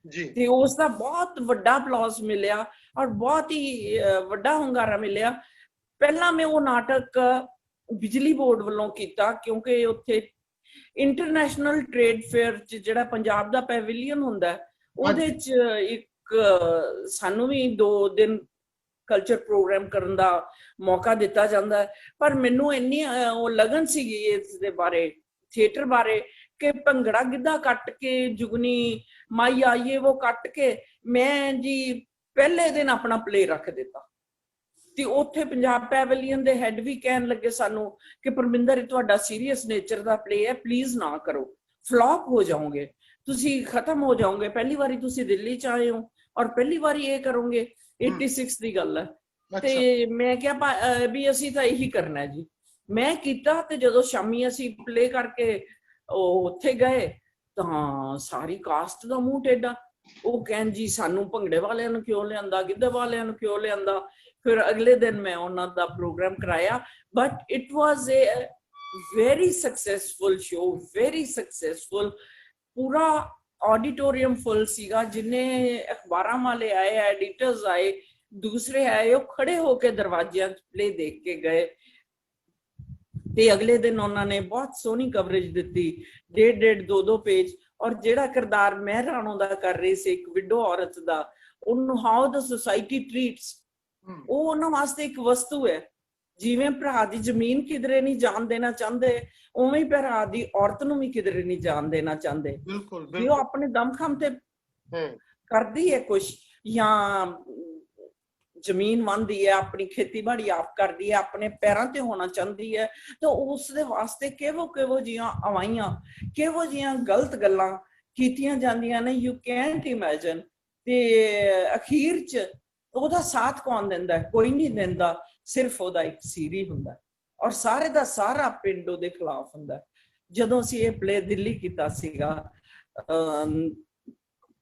ਜੀ, ਤੇ ਉਸ ਦਾ ਬਹੁਤ ਵੱਡਾ ਅਪਲਾਸ ਮਿਲਿਆ ਔਰ ਬਹੁਤ ਹੀ ਵੱਡਾ ਹੁੰਗਾਰਾ ਮਿਲਿਆ। ਪਹਿਲਾਂ ਮੈਂ ਉਹ ਨਾਟਕ ਬਿਜਲੀ ਬੋਰਡ ਵੱਲੋਂ ਕੀਤਾ, ਕਿਉਂਕਿ ਉੱਥੇ ਇੰਟਰਨੈਸ਼ਨਲ ਟ੍ਰੇਡ ਫੇਅਰ ਚ ਜਿਹੜਾ ਪੰਜਾਬ ਦਾ ਪੈਵਿਲੀਅਨ ਹੁੰਦਾ ਉਹਦੇ ਚ ਇੱਕ ਸਾਨੂੰ ਵੀ 2 ਦਿਨ ਕਲਚਰ ਪ੍ਰੋਗਰਾਮ ਕਰਨ ਦਾ ਮੌਕਾ ਦਿੱਤਾ ਜਾਂਦਾ। ਪਰ ਮੈਨੂੰ ਇੰਨੀ ਉਹ ਲਗਨ ਸੀਗੀ ਇਸ ਦੇ ਬਾਰੇ, ਥੀਏਟਰ ਬਾਰੇ, ਕਿ ਭੰਗੜਾ ਗਿੱਧਾ ਕੱਟ ਕੇ, ਜੁਗਨੀ ਮਾਈ ਆਈਏ ਉਹ ਕੱਟ ਕੇ ਮੈਂ ਜੀ ਪਹਿਲੇ ਦਿਨ ਆਪਣਾ ਪਲੇ ਰੱਖ ਦਿੱਤਾ। ਤੇ ਉੱਥੇ ਪੰਜਾਬ ਪੈਵਿਲੀਅਨ ਦੇ ਹੈਡ ਵੀ ਕਹਿਣ ਲੱਗੇ ਸਾਨੂੰ ਕਿ ਪਰਮਿੰਦਰ ਇਹ ਤੁਹਾਡਾ ਸੀਰੀਅਸ ਨੇਚਰ ਦਾ ਪਲੇ ਹੈ, ਪਲੀਜ਼ ਨਾ ਕਰੋ, ਫਲॉप ਹੋ ਜਾਓਗੇ, ਤੁਸੀਂ ਖਤਮ ਹੋ ਜਾਓਗੇ, ਪਹਿਲੀ ਵਾਰੀ ਤੁਸੀਂ ਦਿੱਲੀ ਚ ਆਏ ਹੋ ਔਰ ਪਹਿਲੀ ਵਾਰੀ ਇਹ ਕਰੋਗੇ। 86 ਦੀ ਗੱਲ ਹੈ। ਤੇ ਮੈਂ ਕਿਹਾ ਵੀ ਅਸੀਂ ਤਾਂ ਇਹੀ ਕਰਨਾ ਜੀ। ਮੈਂ ਕੀਤਾ ਤੇ ਜਦੋਂ ਸ਼ਾਮੀ ਅਸੀਂ ਪਲੇ ਕਰਕੇ ਉਹ ਉੱਥੇ ਗਏ ਤਾਂ ਸਾਰੀ ਕਾਸਟ ਦਾ ਮੂੰਹ ਟੇਢਾ। ਉਹ ਕਹਿਣ ਜੀ ਸਾਨੂੰ ਭੰਗੜੇ ਵਾਲਿਆਂ ਨੂੰ ਕਿਉਂ ਲਿਆਂਦਾ, ਗਿੱਧੇ ਵਾਲਿਆਂ ਨੂੰ ਕਿਉਂ ਲਿਆਂਦਾ। ਫਿਰ ਅਗਲੇ ਦਿਨ ਮੈਂ ਉਹਨਾਂ ਦਾ ਪ੍ਰੋਗਰਾਮ ਕਰਾਇਆ, but it was a very successful show, very successful. ਪੂਰਾ ਆਡੀਟੋਰੀਅਮ ਫੁੱਲ ਸੀਗਾ, ਜਿੰਨੇ ਅਖਬਾਰਾਂ ਵਾਲੇ ਆਏ, ਐਡੀਟਰਸ ਆਏ, ਦੂਸਰੇ ਆਏ, ਉਹ ਖੜੇ ਹੋ ਕੇ ਦਰਵਾਜ਼ਿਆਂ 'ਚ ਪਲੇ ਦੇਖ ਕੇ ਗਏ। ਤੇ ਅਗਲੇ ਦਿਨ ਉਹਨਾਂ ਨੇ ਬਹੁਤ ਸੋਹਣੀ ਕਵਰੇਜ ਦਿੱਤੀ, 1.5 2 ਪੇਜ। ਔਰ ਜਿਹੜਾ ਕਿਰਦਾਰ ਮੈਂ ਰਾਣੋ ਦਾ ਕਰ ਰਹੀ ਸੀ, ਇੱਕ ਵਿਡੋ ਔਰਤ ਦਾ, ਉਹਨੂੰ ਹਾਊ ਦ ਸੋਸਾਇਟੀ ਟ੍ਰੀਟਸ, ਉਹ ਉਹਨਾਂ ਵਾਸਤੇ ਇੱਕ ਵਸਤੂ ਹੈ। ਜਿਵੇਂ ਭਰਾ ਦੀ ਜ਼ਮੀਨ ਕਿਧਰੇ ਨਹੀਂ ਜਾਣ ਦੇਣਾ ਚਾਹੁੰਦੇ, ਉਵੇਂ ਭਰਾ ਦੀ ਔਰਤ ਨੂੰ ਵੀ ਕਿਧਰੇ ਨਹੀਂ ਜਾਣ ਦੇਣਾ ਚਾਹੁੰਦੇ। ਵੀ ਉਹ ਆਪਣੇ ਦਮਖਮ ਤੇ ਕਰਦੀ ਹੈ ਕੁਛ, ਜਾਂ ਜ਼ਮੀਨ ਵਾਂਦੀ ਹੈ, ਆਪਣੀ ਖੇਤੀਬਾੜੀ ਆਪ ਕਰਦੀ ਹੈ, ਆਪਣੇ ਪੈਰਾਂ ਤੇ ਹੋਣਾ ਚਾਹੁੰਦੀ ਹੈ, ਤਾਂ ਉਸ ਦੇ ਵਾਸਤੇ ਕਿਹੋ ਜਿਹੀਆਂ ਅਵਾਈਆਂ, ਕਿਹੋ ਜਿਹੀਆਂ ਗਲਤ ਗੱਲਾਂ ਕੀਤੀਆਂ ਜਾਂਦੀਆਂ ਨੇ, ਯੂ ਕੈਨਟ ਇਮੇਜਿਨ। ਤੇ ਅਖੀਰ ਚ ਉਹਦਾ ਸਾਥ ਕੌਣ ਦਿੰਦਾ? ਕੋਈ ਨਹੀਂ ਦਿੰਦਾ, ਸਿਰਫ ਉਹਦਾ ਇੱਕ ਸੀਰੀ ਹੁੰਦਾ ਔਰ ਸਾਰੇ ਦਾ ਸਾਰਾ ਪਿੰਡ ਉਹਦੇ ਖਿਲਾਫ ਹੁੰਦਾ। ਜਦੋਂ ਅਸੀਂ ਇਹ ਪਲੇ ਦਿੱਲੀ ਕੀਤਾ ਸੀਗਾ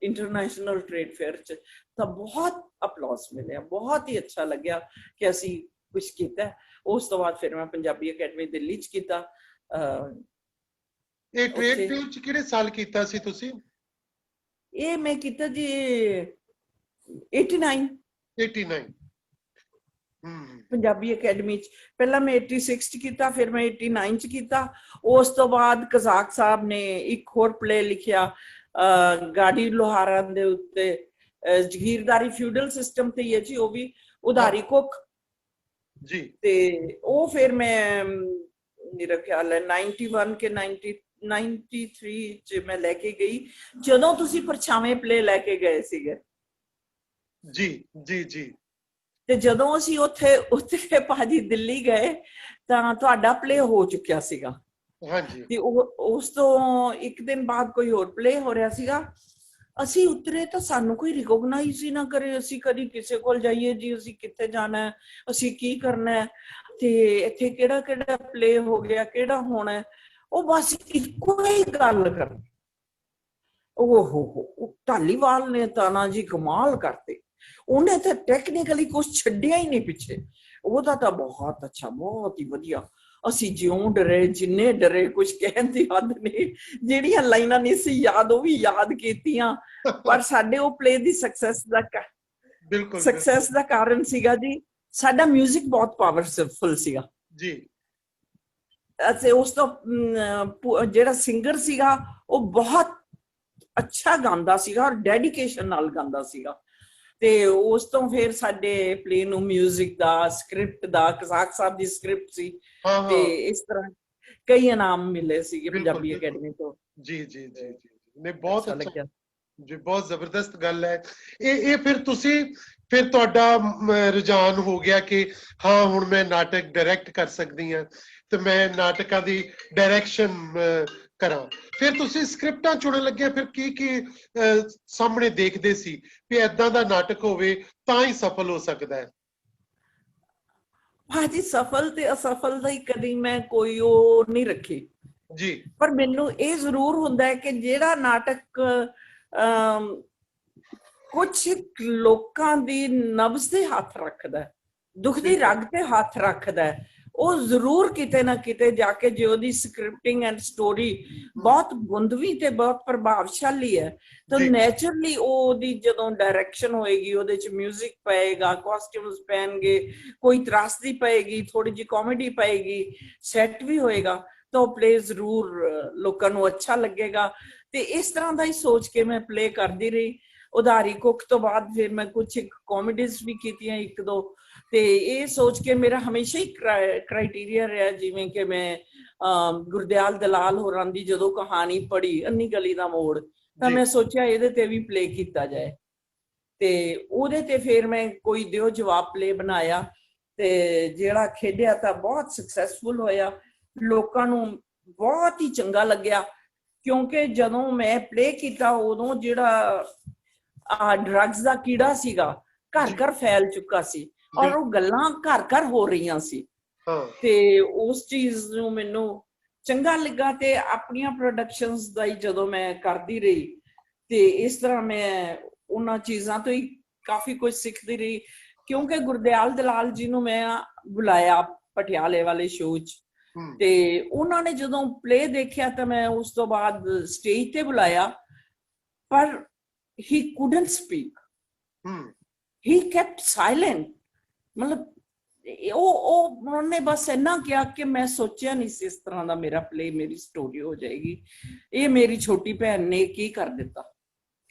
ਇੰਟਰਨੈਸ਼ਨਲ ਟ੍ਰੇਡ ਫੇਅਰ ਚ, ਤਾਂ ਬਹੁਤ ਅਪਲਾਸ ਮਿਲਿਆ, ਬਹੁਤ ਹੀ ਅੱਛਾ ਲੱਗਿਆ ਕਿ ਅਸੀਂ ਕੁਛ ਕੀਤਾ। ਉਸ ਤੋਂ ਬਾਅਦ ਫਿਰ ਮੈਂ ਪੰਜਾਬੀ ਅਕੈਡਮੀ ਦਿੱਲੀ ਚ ਕੀਤਾ। ਇਹ ਟ੍ਰੇਡ ਫੇਅਰ ਚ ਕਿਹੜੇ ਸਾਲ ਕੀਤਾ ਸੀ ਤੁਸੀਂ? ਇਹ ਮੈਂ ਕੀਤਾ ਜੀ 89 ਪੰਜਾਬੀ ਅਕੈਡਮੀ ਚ। ਪਹਿਲਾਂ ਮੈਂ 86 ਚ ਕੀਤਾ, ਫਿਰ ਮੈਂ 89 ਚ ਕੀਤਾ। ਉਸ ਤੋਂ ਬਾਅਦ ਕਜ਼ਾਕ ਸਾਹਿਬ ਨੇ ਇੱਕ ਹੋਰ ਪਲੇ ਲਿਖਿਆ ਗਾਡੀ ਲੋਹਾਰਾਂ ਦੇ ਉੱਤੇ, ਜ਼ਗੀਰਦਾਰੀ ਫਿਊਡਲ ਸਿਸਟਮ ਤੇ ਹੀ ਹੈ ਜੀ, ਉਹ ਵੀ ਉਧਾਰੀ ਕੁੱਖ ਜੀ। ਤੇ ਉਹ ਫਿਰ ਮੈਂ, ਮੇਰਾ ਖਿਆਲ ਹੈ 91 ਕੇ 93 ਚ ਮੈਂ ਲੈ ਕੇ ਗਈ, ਜਦੋਂ ਤੁਸੀਂ ਪਰਛਾਵੇਂ ਪਲੇ ਲੈ ਕੇ ਗਏ ਸੀਗੇ ਜੀ। ਜੀ ਜੀ। ਤੇ ਜਦੋਂ ਅਸੀਂ ਉੱਥੇ ਭਾਜੀ ਦਿੱਲੀ ਗਏ ਤਾਂ ਤੁਹਾਡਾ ਪਲੇ ਹੋ ਚੁੱਕਿਆ ਸੀਗਾ। ਹਾਂਜੀ। ਤੇ ਉਸ ਤੋਂ ਇੱਕ ਦਿਨ ਬਾਅਦ ਕੋਈ ਹੋਰ ਪਲੇ ਹੋ ਰਿਹਾ ਸੀਗਾ। ਅਸੀਂ ਉਤਰੇ ਤਾਂ ਸਾਨੂੰ ਕੋਈ ਰਿਕੋਗਨਾਈਜ਼ ਹੀ ਨਾ ਕਰੇ, ਅਸੀਂ ਕਦੀ ਕਿਸੇ ਕੋਲ ਜਾਈਏ ਜੀ ਅਸੀਂ ਕਿੱਥੇ ਜਾਣਾ ਹੈ, ਅਸੀਂ ਕੀ ਕਰਨਾ ਹੈ, ਤੇ ਇੱਥੇ ਕਿਹੜਾ ਪਲੇ ਹੋ ਗਿਆ, ਕਿਹੜਾ ਹੋਣਾ। ਉਹ ਬਸ ਇੱਕੋ ਹੀ ਗੱਲ ਕਰ, ਓਹੋ ਧਾਲੀਵਾਲ ਨੇ ਤਾਂ ਨਾ ਜੀ ਕਮਾਲ ਕਰਤੇ, ਉਹਨੇ ਤਾਂ ਟੈਕਨੀਕਲੀ ਕੁਛ ਛੱਡਿਆ ਹੀ ਨਹੀਂ ਪਿੱਛੇ, ਉਹਦਾ ਤਾਂ ਬਹੁਤ ਅੱਛਾ, ਬਹੁਤ ਹੀ ਵਧੀਆ। ਅਸੀਂ ਜਿਉਂ ਡਰੇ, ਜਿੰਨੇ ਡਰੇ, ਕੁਛ ਕਹਿਣ ਦੀ ਹੱਦ ਨਹੀਂ। ਜਿਹੜੀਆਂ ਲਾਈਨਾਂ ਨਹੀਂ ਸੀ ਯਾਦ ਉਹ ਵੀ ਯਾਦ ਕੀਤੀਆਂ। ਪਰ ਸਾਡੇ ਉਹ ਪਲੇ ਦੀ ਸਕਸੈਸ ਦਾ ਕਾਰਨ ਸੀਗਾ ਜੀ ਸਾਡਾ ਮਿਊਜ਼ਿਕ ਬਹੁਤ ਪਾਵਰਫੁਲ ਸੀਗਾ ਜੀ। ਅਤੇ ਉਸ ਤੋਂ ਜਿਹੜਾ ਸਿੰਗਰ ਸੀਗਾ ਉਹ ਬਹੁਤ ਅੱਛਾ ਗਾਉਂਦਾ ਸੀਗਾ ਔਰ ਡੈਡੀਕੇਸ਼ਨ ਨਾਲ ਗਾਉਂਦਾ ਸੀਗਾ। ਤੇ ਉਸ ਤੋਂ ਫਿਰ ਸਾਡੇ ਪਲੇ ਨੂੰ ਮਿਊਜ਼ਿਕ ਦਾ, ਸਕ੍ਰਿਪਟ ਦਾ, ਕਜ਼ਾਕ ਸਾਹਿਬ ਦੀ ਸਕ੍ਰਿਪਟ ਸੀ, ਤੇ ਇਸ ਤਰ੍ਹਾਂ ਕਈ ਇਨਾਮ ਮਿਲੇ ਸੀਗੇ ਪੰਜਾਬੀ ਅਕੈਡਮੀ ਤੋਂ। ਜੀ ਜੀ ਜੀ ਜੀ, ਨੇ ਬਹੁਤ ਅੱਛਾ ਲੱਗਿਆ। ਜੀ ਬਹੁਤ ਜ਼ਬਰਦਸਤ ਗੱਲ ਹੈ। ਇਹ ਫਿਰ ਤੁਹਾਡਾ ਰੁਝਾਨ ਹੋ ਗਿਆ ਕਿ ਹਾਂ ਹੁਣ ਮੈਂ ਨਾਟਕ ਡਾਇਰੈਕਟ ਕਰ ਸਕਦੀ ਹਾਂ ਤੇ ਮੈਂ ਨਾਟਕਾਂ ਦੀ ਡਾਇਰੈਕਸ਼ਨ ਕਰਾਂ। ਫਿਰ ਤੁਸੀਂ ਸਕ੍ਰਿਪਟਾਂ ਚੁਣਨ ਲੱਗੇ, ਫਿਰ ਕੀ ਸਾਹਮਣੇ ਦੇਖਦੇ ਸੀ ਵੀ ਏਦਾਂ ਦਾ ਨਾਟਕ ਹੋਵੇ ਤਾਂ ਹੀ ਸਫਲ ਹੋ ਸਕਦਾ ਹੈ? ਭਾਜੀ ਸਫਲ ਤੇ ਅਸਫਲ ਦਾ ਹੀ ਕਦੀ ਮੈਂ ਕੋਈ ਉਹ ਨਹੀਂ ਰੱਖੀ ਜੀ। ਪਰ ਮੈਨੂੰ ਇਹ ਜ਼ਰੂਰ ਹੁੰਦਾ ਹੈ ਕਿ ਜਿਹੜਾ ਨਾਟਕ ਕੁਝ ਲੋਕਾਂ ਦੀ ਨਬਜ਼ ਤੇ ਹੱਥ ਰੱਖਦਾ, ਦੁੱਖ ਦੀ ਰਗ ਤੇ ਹੱਥ ਰੱਖਦਾ, ਉਹ ਜ਼ਰੂਰ ਕਿਤੇ ਨਾ ਕਿਤੇ ਜਾ ਕੇ, ਜੇ ਉਹਦੀ ਸਕ੍ਰਿਪਟਿੰਗ ਐਂਡ ਸਟੋਰੀ ਬਹੁਤ ਗੁੰਦਵੀ ਤੇ ਬਹੁਤ ਪ੍ਰਭਾਵਸ਼ਾਲੀ ਹੈ ਤਾਂ ਨੈਚੁਰਲੀ ਉਹਦੀ ਜਦੋਂ ਡਾਇਰੈਕਸ਼ਨ ਹੋਏਗੀ, ਉਹਦੇ ਚ ਮਿਊਜ਼ਿਕ ਪਏਗਾ, ਕਾਸਟਿਊਮਸ ਪਹਿਨਗੇ, ਕੋਈ ਤਰਾਸਦੀ ਪਏਗੀ, ਥੋੜੀ ਜਿਹੀ ਕਾਮੇਡੀ ਪਏਗੀ, ਸੈੱਟ ਵੀ ਹੋਏਗਾ ਤਾਂ ਉਹ ਪਲੇ ਜ਼ਰੂਰ ਲੋਕਾਂ ਨੂੰ ਅੱਛਾ ਲੱਗੇਗਾ। ਤੇ ਇਸ ਤਰ੍ਹਾਂ ਦਾ ਹੀ ਸੋਚ ਕੇ ਮੈਂ ਪਲੇ ਕਰਦੀ ਰਹੀ। ਉਧਾਰੀ ਕੁੱਖ ਤੋਂ ਬਾਅਦ ਫਿਰ ਮੈਂ ਕੁਝ ਕਾਮੇਡੀਜ਼ ਵੀ ਕੀਤੀਆਂ ਇੱਕ ਦੋ, ਤੇ ਇਹ ਸੋਚ ਕੇ ਮੇਰਾ ਹਮੇਸ਼ਾ ਹੀ ਕ੍ਰਾਈਟੇਰੀਆ ਰਿਹਾ, ਜਿਵੇਂ ਕਿ ਮੈਂ ਗੁਰਦਿਆਲ ਦਲਾਲ ਹੋਰਾਂ ਦੀ ਜਦੋਂ ਕਹਾਣੀ ਪੜ੍ਹੀ ਅੰਨੀ ਗਲੀ ਦਾ ਮੋੜ, ਤਾਂ ਮੈਂ ਸੋਚਿਆ ਇਹਦੇ ਤੇ ਵੀ ਪਲੇ ਕੀਤਾ ਜਾਏ, ਤੇ ਉਹਦੇ ਤੇ ਫਿਰ ਮੈਂ ਕੋਈ ਦਿਓ ਜਵਾਬ ਪਲੇ ਬਣਾਇਆ ਤੇ ਜਿਹੜਾ ਖੇਡਿਆ ਤਾਂ ਬਹੁਤ ਸਕਸੈਸਫੁਲ ਹੋਇਆ, ਲੋਕਾਂ ਨੂੰ ਬਹੁਤ ਹੀ ਚੰਗਾ ਲੱਗਿਆ। ਕਿਉਂਕਿ ਜਦੋਂ ਮੈਂ ਪਲੇ ਕੀਤਾ ਉਦੋਂ ਜਿਹੜਾ ਡਰੱਗਸ ਦਾ ਕੀੜਾ ਸੀਗਾ ਘਰ ਘਰ ਫੈਲ ਚੁੱਕਾ ਸੀ ਔਰ ਉਹ ਗੱਲਾਂ ਘਰ ਘਰ ਹੋ ਰਹੀਆਂ ਸੀ, ਤੇ ਉਸ ਚੀਜ਼ ਨੂੰ ਮੈਨੂੰ ਚੰਗਾ ਲੱਗਾ। ਤੇ ਆਪਣੀਆਂ ਪ੍ਰੋਡਕਸ਼ਨਸ ਦਾ ਹੀ ਜਦੋਂ ਮੈਂ ਕਰਦੀ ਰਹੀ ਤੇ ਇਸ ਤਰ੍ਹਾਂ ਮੈਂ ਉਹਨਾਂ ਚੀਜ਼ਾਂ ਤੋਂ ਹੀ ਕਾਫੀ ਕੁਝ ਸਿੱਖਦੀ ਰਹੀ। ਕਿਉਂਕਿ ਗੁਰਦਿਆਲ ਦਲਾਲ ਜੀ ਨੂੰ ਮੈਂ ਬੁਲਾਇਆ ਪਟਿਆਲੇ ਵਾਲੇ ਸ਼ੋਅ 'ਚ, ਤੇ ਉਹਨਾਂ ਨੇ ਜਦੋਂ ਪਲੇ ਦੇਖਿਆ ਤਾਂ ਮੈਂ ਉਸ ਤੋਂ ਬਾਅਦ ਸਟੇਜ ਤੇ ਬੁਲਾਇਆ, ਪਰ he couldn't speak, he kept silent। ਮਤਲਬ ਉਹਨੇ ਬਸ ਇੰਨਾ ਕਿਹਾ ਕਿ ਮੈਂ ਸੋਚਿਆ ਨਹੀਂ ਸੀ ਇਸ ਤਰ੍ਹਾਂ ਦਾ ਮੇਰਾ ਪਲੇ, ਮੇਰੀ ਸਟੋਰੀ ਹੋ ਜਾਏਗੀ, ਇਹ ਮੇਰੀ ਛੋਟੀ ਭੈਣ ਨੇ ਕੀ ਕਰ ਦਿੱਤਾ।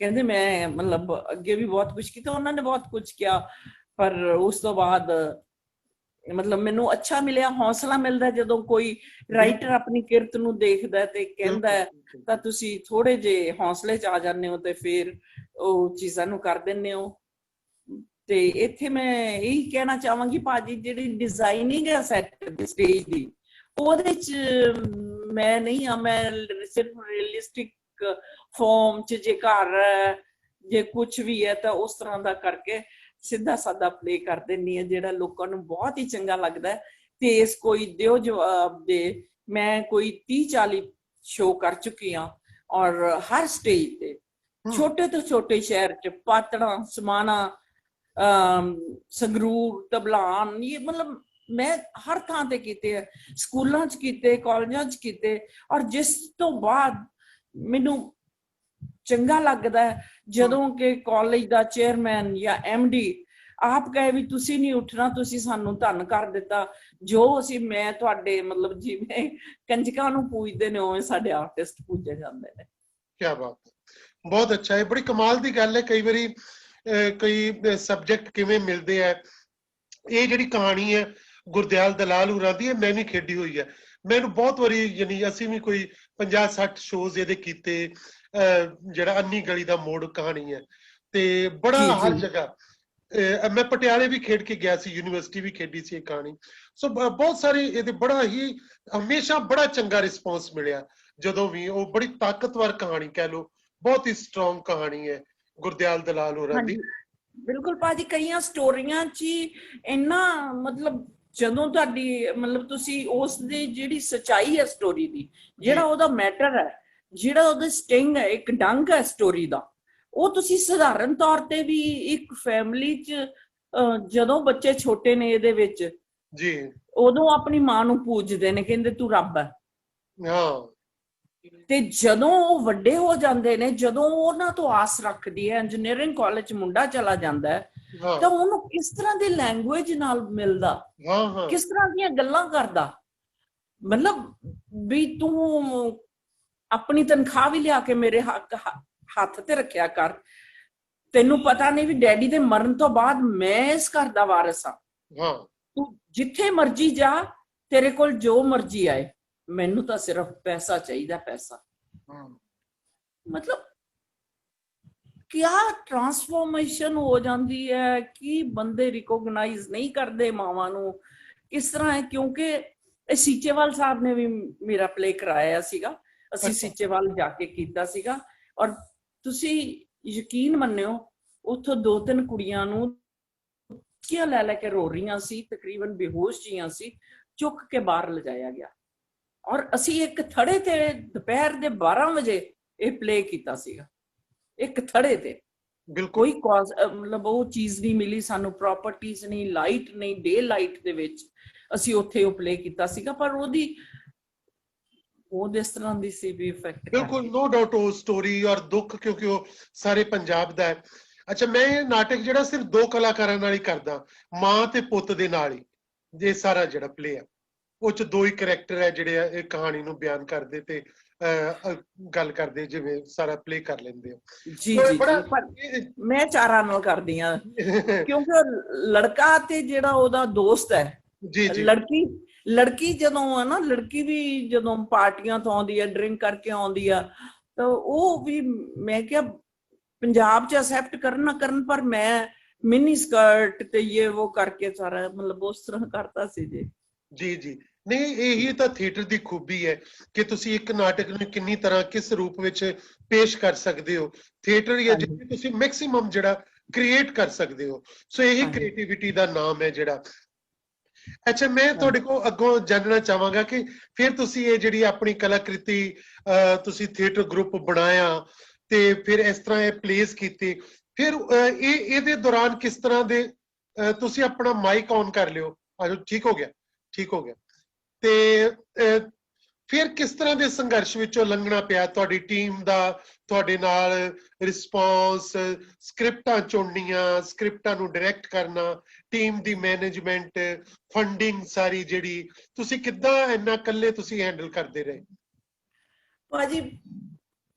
ਕਹਿੰਦੇ ਮੈਂ ਮਤਲਬ ਅੱਗੇ ਵੀ ਬਹੁਤ ਕੁਝ ਕੀਤਾ, ਉਹਨਾਂ ਨੇ ਬਹੁਤ ਕੁਝ ਕਿਹਾ, ਪਰ ਉਸ ਤੋਂ ਬਾਅਦ ਮਤਲਬ ਮੈਨੂੰ ਅੱਛਾ ਮਿਲਿਆ, ਹੌਸਲਾ ਮਿਲਦਾ ਜਦੋਂ ਕੋਈ ਰਾਈਟਰ ਆਪਣੀ ਕਿਰਤ ਨੂੰ ਦੇਖਦਾ ਤੇ ਕਹਿੰਦਾ ਤਾਂ ਤੁਸੀਂ ਥੋੜੇ ਜਿਹੇ ਹੌਸਲੇ 'ਚ ਆ ਜਾਂਦੇ ਹੋ ਤੇ ਫਿਰ ਉਹ ਚੀਜ਼ਾਂ ਨੂੰ ਕਰ ਦਿੰਦੇ ਹੋ। ਤੇ ਇੱਥੇ ਮੈਂ ਇਹੀ ਕਹਿਣਾ ਚਾਹਾਂਗੀ ਭਾਜੀ, ਜਿਹੜੀ ਡਿਜ਼ਾਈਨਿੰਗ ਹੈ ਸੈੱਟ ਦੀ ਸਟੇਜ ਦੀ, ਉਹਦੇ 'ਚ ਮੈਂ ਨਹੀਂ ਆ, ਮੈਂ ਸਿਰਫ ਰੀਅਲਿਸਟਿਕ ਫਾਰਮ 'ਚ ਜੇ ਘਰ ਜੇ ਕੁਝ ਵੀ ਹੈ ਤਾਂ ਉਸ ਤਰ੍ਹਾਂ ਦਾ ਕਰਕੇ ਸਿੱਧਾ ਸਾਦਾ ਪਲੇ ਕਰ ਦਿੰਦੀ ਹਾਂ, ਜਿਹੜਾ ਲੋਕਾਂ ਨੂੰ ਬਹੁਤ ਹੀ ਚੰਗਾ ਲੱਗਦਾ। ਤੇ ਇਸ ਕੋਈ ਦਿਓ ਜਵਾਬ ਦੇ ਮੈਂ ਕੋਈ 30-40 ਸ਼ੋਅ ਕਰ ਚੁੱਕੀ ਹਾਂ, ਔਰ ਹਰ ਸਟੇਜ ਤੇ ਛੋਟੇ ਤੋਂ ਛੋਟੇ ਸ਼ਹਿਰ 'ਚ, ਪਾਤੜਾਂ, ਸਮਾਣਾ, ਸੰਗਰੂਰ, ਤਬਲਾਨ, ਇਹ ਮਤਲਬ ਮੈਂ ਹਰ ਥਾਂ ਤੇ ਕੀਤੇ ਹੈ, ਸਕੂਲਾਂ 'ਚ ਕੀਤੇ, ਕਾਲਜਾਂ 'ਚ ਕੀਤੇ। ਔਰ ਜਿਸ ਤੋਂ ਬਾਅਦ ਮੈਨੂੰ ਚੰਗਾ ਲੱਗਦਾ ਜਦੋਂ ਕਿ ਕਾਲਜ ਦਾ ਚੇਅਰਮੈਨ ਜਾਂ MD ਆਪ ਕਹੇ ਵੀ ਤੁਸੀਂ ਨਹੀਂ ਉੱਠਣਾ, ਤੁਸੀਂ ਸਾਨੂੰ ਧੰਨ ਕਰ ਦਿੱਤਾ, ਜੋ ਅਸੀਂ ਮੈਂ ਤੁਹਾਡੇ ਮਤਲਬ ਜਿਵੇਂ ਕੰਜਕਾਂ ਨੂੰ ਪੂਜਦੇ ਨੇ ਉਵੇਂ ਸਾਡੇ ਆਰਟਿਸਟ ਪੂਜੇ ਜਾਂਦੇ ਨੇ। ਕੀ ਬਾਤ ਹੈ, ਬਹੁਤ ਅੱਛਾ ਹੈ, ਬੜੀ ਕਮਾਲ ਦੀ ਗੱਲ ਹੈ। ਕਈ ਵਾਰੀ ਕਈ ਸਬਜੈਕਟ ਕਿਵੇਂ ਮਿਲਦੇ ਆ। ਇਹ ਜਿਹੜੀ ਕਹਾਣੀ ਹੈ ਗੁਰਦਿਆਲ ਦਲਾਲ ਹੋਰਾਂ ਦੀ, ਮੈਂ ਵੀ ਖੇਡੀ ਹੋਈ ਹੈ, ਮੈਨੂੰ ਬਹੁਤ ਵਾਰੀ, ਯਾਨੀ ਅਸੀਂ ਵੀ ਕੋਈ 50-60 ਸ਼ੋਜ਼ ਇਹਦੇ ਕੀਤੇ। ਜਿਹੜਾ ਅੰਨੀ ਗਲੀ ਦਾ ਮੋੜ ਕਹਾਣੀ ਹੈ ਤੇ ਬੜਾ ਹਰ ਜਗ੍ਹਾ, ਮੈਂ ਪਟਿਆਲੇ ਵੀ ਖੇਡ ਕੇ ਗਿਆ ਸੀ, ਯੂਨੀਵਰਸਿਟੀ ਵੀ ਖੇਡੀ ਸੀ ਇਹ ਕਹਾਣੀ। ਸੋ ਬਹੁਤ ਸਾਰੇ ਇਹਦੇ ਬੜਾ ਹੀ ਹਮੇਸ਼ਾ ਬੜਾ ਚੰਗਾ ਰਿਸਪੌਂਸ ਮਿਲਿਆ ਜਦੋਂ ਵੀ। ਉਹ ਬੜੀ ਤਾਕਤਵਰ ਕਹਾਣੀ ਕਹਿ ਲਓ, ਬਹੁਤ ਹੀ ਸਟਰੋਂਗ ਕਹਾਣੀ ਹੈ ਗੁਰਦਿਆਲ ਦਲਾਲ ਹੋਰਾਂ ਦੀ। ਬਿਲਕੁਲ ਭਾਜੀ, ਕਈਆਂ ਸਟੋਰੀਆਂ 'ਚ ਇੰਨਾ ਮਤਲਬ ਜਦੋਂ ਤੁਹਾਡੀ ਮਤਲਬ ਤੁਸੀਂ ਉਸ ਦੀ ਜਿਹੜੀ ਸਚਾਈ ਹੈ ਸਟੋਰੀ ਦੀ, ਜਿਹੜਾ ਉਹਦਾ ਮੈਟਰ ਹੈ, ਜਿਹੜਾ ਉਹਦਾ ਸਟਿੰਗ ਹੈ, ਇੱਕ ਡੰਗ ਹੈ ਸਟੋਰੀ ਦਾ, ਉਹ ਤੁਸੀਂ ਸਧਾਰਨ ਤੌਰ ਤੇ ਵੀ ਇੱਕ ਫੈਮਿਲੀ 'ਚ ਜਦੋਂ ਬੱਚੇ ਛੋਟੇ ਨੇ ਇਹਦੇ ਵਿੱਚ ਜੀ, ਉਦੋਂ ਆਪਣੀ ਮਾਂ ਨੂੰ ਪੂਜਦੇ ਨੇ, ਕਹਿੰਦੇ ਤੂੰ ਰੱਬ ਹੈ। ਤੇ ਜਦੋਂ ਉਹ ਵੱਡੇ ਹੋ ਜਾਂਦੇ ਨੇ, ਜਦੋਂ ਉਹਨਾਂ ਤੋਂ ਆਸ ਰੱਖਦੀ ਹੈ, ਇੰਜੀਨੀਅਰਿੰਗ ਕਾਲਜ 'ਚ ਮੁੰਡਾ ਚਲਾ ਜਾਂਦਾ ਹੈ, ਤਾਂ ਉਹਨੂੰ ਕਿਸ ਤਰ੍ਹਾਂ ਦੀ ਲੈਂਗੁਏਜ ਨਾਲ ਮਿਲਦਾ, ਕਿਸ ਤਰ੍ਹਾਂ ਦੀਆਂ ਗੱਲਾਂ ਕਰਦਾ, ਮਤਲਬ ਵੀ ਤੂੰ ਆਪਣੀ ਤਨਖਾਹ ਵੀ ਲਿਆ ਕੇ ਮੇਰੇ ਹੱਥ ਤੇ ਰੱਖਿਆ ਕਰ, ਤੈਨੂੰ ਪਤਾ ਨਹੀਂ ਵੀ ਡੈਡੀ ਦੇ ਮਰਨ ਤੋਂ ਬਾਅਦ ਮੈਂ ਇਸ ਘਰ ਦਾ ਵਾਰਿਸ ਹਾਂ, ਤੂੰ ਜਿੱਥੇ ਮਰਜੀ ਜਾ, ਤੇਰੇ ਕੋਲ ਜੋ ਮਰਜੀ ਆਏ, ਮੈਨੂੰ ਤਾਂ ਸਿਰਫ ਪੈਸਾ ਚਾਹੀਦਾ, ਪੈਸਾ। ਮਤਲਬ क्या ट्रांसफॉर्मेशन हो जाती है कि बंदे रिकॉग्नाइज नहीं करते मावां नू किस तरह है। क्योंकि सीचेवाल साहब ने भी मेरा प्ले कराया सीगा, ਅਸੀਂ ਸੀਚੇਵਾਲ ਜਾ ਕੇ ਕੀਤਾ ਸੀਗਾ। ਔਰ ਤੁਸੀਂ ਯਕੀਨ ਮੰਨਿਓ ਉੱਥੋਂ 2-3 ਕੁੜੀਆਂ ਨੂੰ ਕੀ ਲੈ ਕੇ ਰੋ ਰਹੀਆਂ ਸੀ, ਤਕਰੀਬਨ ਬੇਹੋਸ਼ ਜੀਆਂ ਸੀ, ਚੁੱਕ ਕੇ ਬਾਹਰ ਲਿਜਾਇਆ ਗਿਆ। ਔਰ ਅਸੀਂ ਇੱਕ ਥੜੇ ਤੇ ਦੁਪਹਿਰ ਦੇ 12 ਵਜੇ ਇਹ ਪਲੇ ਕੀਤਾ ਸੀਗਾ, ਇੱਕ ਥੜੇ ਤੇ। ਕੋਈ ਕਾਜ਼ ਮਤਲਬ ਉਹ ਚੀਜ਼ ਨਹੀਂ ਮਿਲੀ ਸਾਨੂੰ, ਪ੍ਰੋਪਰਟੀਜ਼ ਨਹੀਂ, ਲਾਈਟ ਨਹੀਂ, ਡੇ ਲਾਈਟ ਦੇ ਵਿੱਚ ਅਸੀਂ ਉੱਥੇ ਉਹ ਪਲੇ ਕੀਤਾ ਸੀਗਾ। ਪਰ ਉਹਦੀ ਉਹ ਇਸ ਤਰ੍ਹਾਂ ਦੀ ਸੀ ਵੀ ਇਫੈਕਟ। ਬਿਲਕੁਲ, ਨੋ ਡਾਊਟ ਉਹ ਸਟੋਰੀ ਔਰ ਦੁੱਖ, ਕਿਉਂਕਿ ਉਹ ਸਾਰੇ ਪੰਜਾਬ ਦਾ ਹੈ। ਅੱਛਾ, ਮੈਂ ਇਹ ਨਾਟਕ ਜਿਹੜਾ ਸਿਰਫ 2 ਕਲਾਕਾਰਾਂ ਨਾਲ ਹੀ ਕਰਦਾ, ਮਾਂ ਤੇ ਪੁੱਤ ਦੇ ਨਾਲ ਹੀ। ਜੇ ਸਾਰਾ ਜਿਹੜਾ ਪਲੇ ਆ ਉਹ 'ਚ 2 ਹੀ ਕਰੈਕਟਰ ਹੈ ਜਿਹੜੇ ਇਹ ਕਹਾਣੀ ਨੂੰ ਬਿਆਨ ਕਰਦੇ ਤੇ ਗੱਲ ਕਰਦੇ, ਜਿਵੇਂ ਸਾਰਾ ਪਲੇ ਕਰ ਲੈਂਦੇ ਹੋ। ਜੀ ਜੀ, ਮੈਂ 4 ਨਾਲ ਕਰਦੀ ਆ ਕਿਉਂਕਿ ਲੜਕਾ ਤੇ ਜਿਹੜਾ ਉਹਦਾ ਦੋਸਤ ਹੈ, ਲੜਕੀ ਜਦੋਂ ਹੈ ਨਾ, ਲੜਕੀ ਵੀ ਜਦੋਂ ਪਾਰਟੀਆਂ ਤੋਂ ਆਉਂਦੀ ਹੈ, ਡਰਿੰਕ ਕਰਕੇ ਆਉਂਦੀ ਆ, ਤਾਂ ਉਹ ਵੀ ਮੈਂ ਕਿਹਾ ਪੰਜਾਬ 'ਚ ਅਸੈਪਟ ਕਰਨ ਨਾ ਕਰਨ, ਪਰ ਮੈਂ ਮਿਨੀ ਸਕਰਟ ਤੇ ਇਹ ਉਹ ਕਰਕੇ ਸਾਰਾ ਮਤਲਬ ਉਸ ਤਰ੍ਹਾਂ ਕਰਤਾ ਸੀ ਜੀ। ਜੀ ਜੀ, ਨਹੀਂ ਇਹੀ ਤਾਂ ਥੀਏਟਰ ਦੀ ਖੂਬੀ ਹੈ ਕਿ ਤੁਸੀਂ ਇੱਕ ਨਾਟਕ ਨੂੰ ਕਿੰਨੀ ਤਰ੍ਹਾਂ ਕਿਸ ਰੂਪ ਵਿੱਚ ਪੇਸ਼ ਕਰ ਸਕਦੇ ਹੋ। ਥੀਏਟਰ ਹੀ ਹੈ ਜਿੱਥੇ ਤੁਸੀਂ ਮੈਕਸਿਮਮ ਜਿਹੜਾ ਕ੍ਰੀਏਟ ਕਰ ਸਕਦੇ ਹੋ। ਸੋ ਇਹੀ ਕ੍ਰੀਏਟੀਵਿਟੀ ਦਾ ਨਾਮ ਹੈ ਜਿਹੜਾ। ਅੱਛਾ, ਮੈਂ ਤੁਹਾਡੇ ਕੋਲ ਅੱਗੋਂ ਜਾਣਨਾ ਚਾਹਾਂਗਾ ਕਿ ਫਿਰ ਤੁਸੀਂ ਇਹ ਜਿਹੜੀ ਆਪਣੀ ਕਲਾਕ੍ਰਿਤੀ ਤੁਸੀਂ ਥੀਏਟਰ ਗਰੁੱਪ ਬਣਾਇਆ ਤੇ ਫਿਰ ਇਸ ਤਰ੍ਹਾਂ ਇਹ ਪਲੇਸ ਕੀਤੇ, ਫਿਰ ਇਹਦੇ ਦੌਰਾਨ ਕਿਸ ਤਰ੍ਹਾਂ ਦੇ ਤੁਸੀਂ ਆਪਣਾ ਮਾਈਕ ਔਨ ਕਰ ਲਿਓ, ਆਜੋ, ਠੀਕ ਹੋ ਗਿਆ, ਠੀਕ ਹੋ ਗਿਆ। ਤੇ ਫਿਰ ਕਿਸ ਤਰ੍ਹਾਂ ਦੇ ਸੰਘਰਸ਼ ਵਿੱਚੋਂ ਲੰਘਣਾ ਪਿਆ ਤੁਹਾਡੀ ਟੀਮ ਦਾ, ਤੁਹਾਡੇ ਨਾਲ ਰਿਸਪੌਂਸ, ਸਕ੍ਰਿਪਟਾਂ ਚੁਣਨੀਆਂ, ਸਕ੍ਰਿਪਟਾਂ ਨੂੰ ਡਾਇਰੈਕਟ ਕਰਨਾ, ਟੀਮ ਦੀ ਮੈਨੇਜਮੈਂਟ, ਫੰਡਿੰਗ ਸਾਰੀ ਜਿਹੜੀ, ਤੁਸੀਂ ਕਿੱਦਾਂ ਇੰਨਾ ਇਕੱਲੇ ਤੁਸੀਂ ਹੈਂਡਲ ਕਰਦੇ ਰਹੇ? ਭਾਜੀ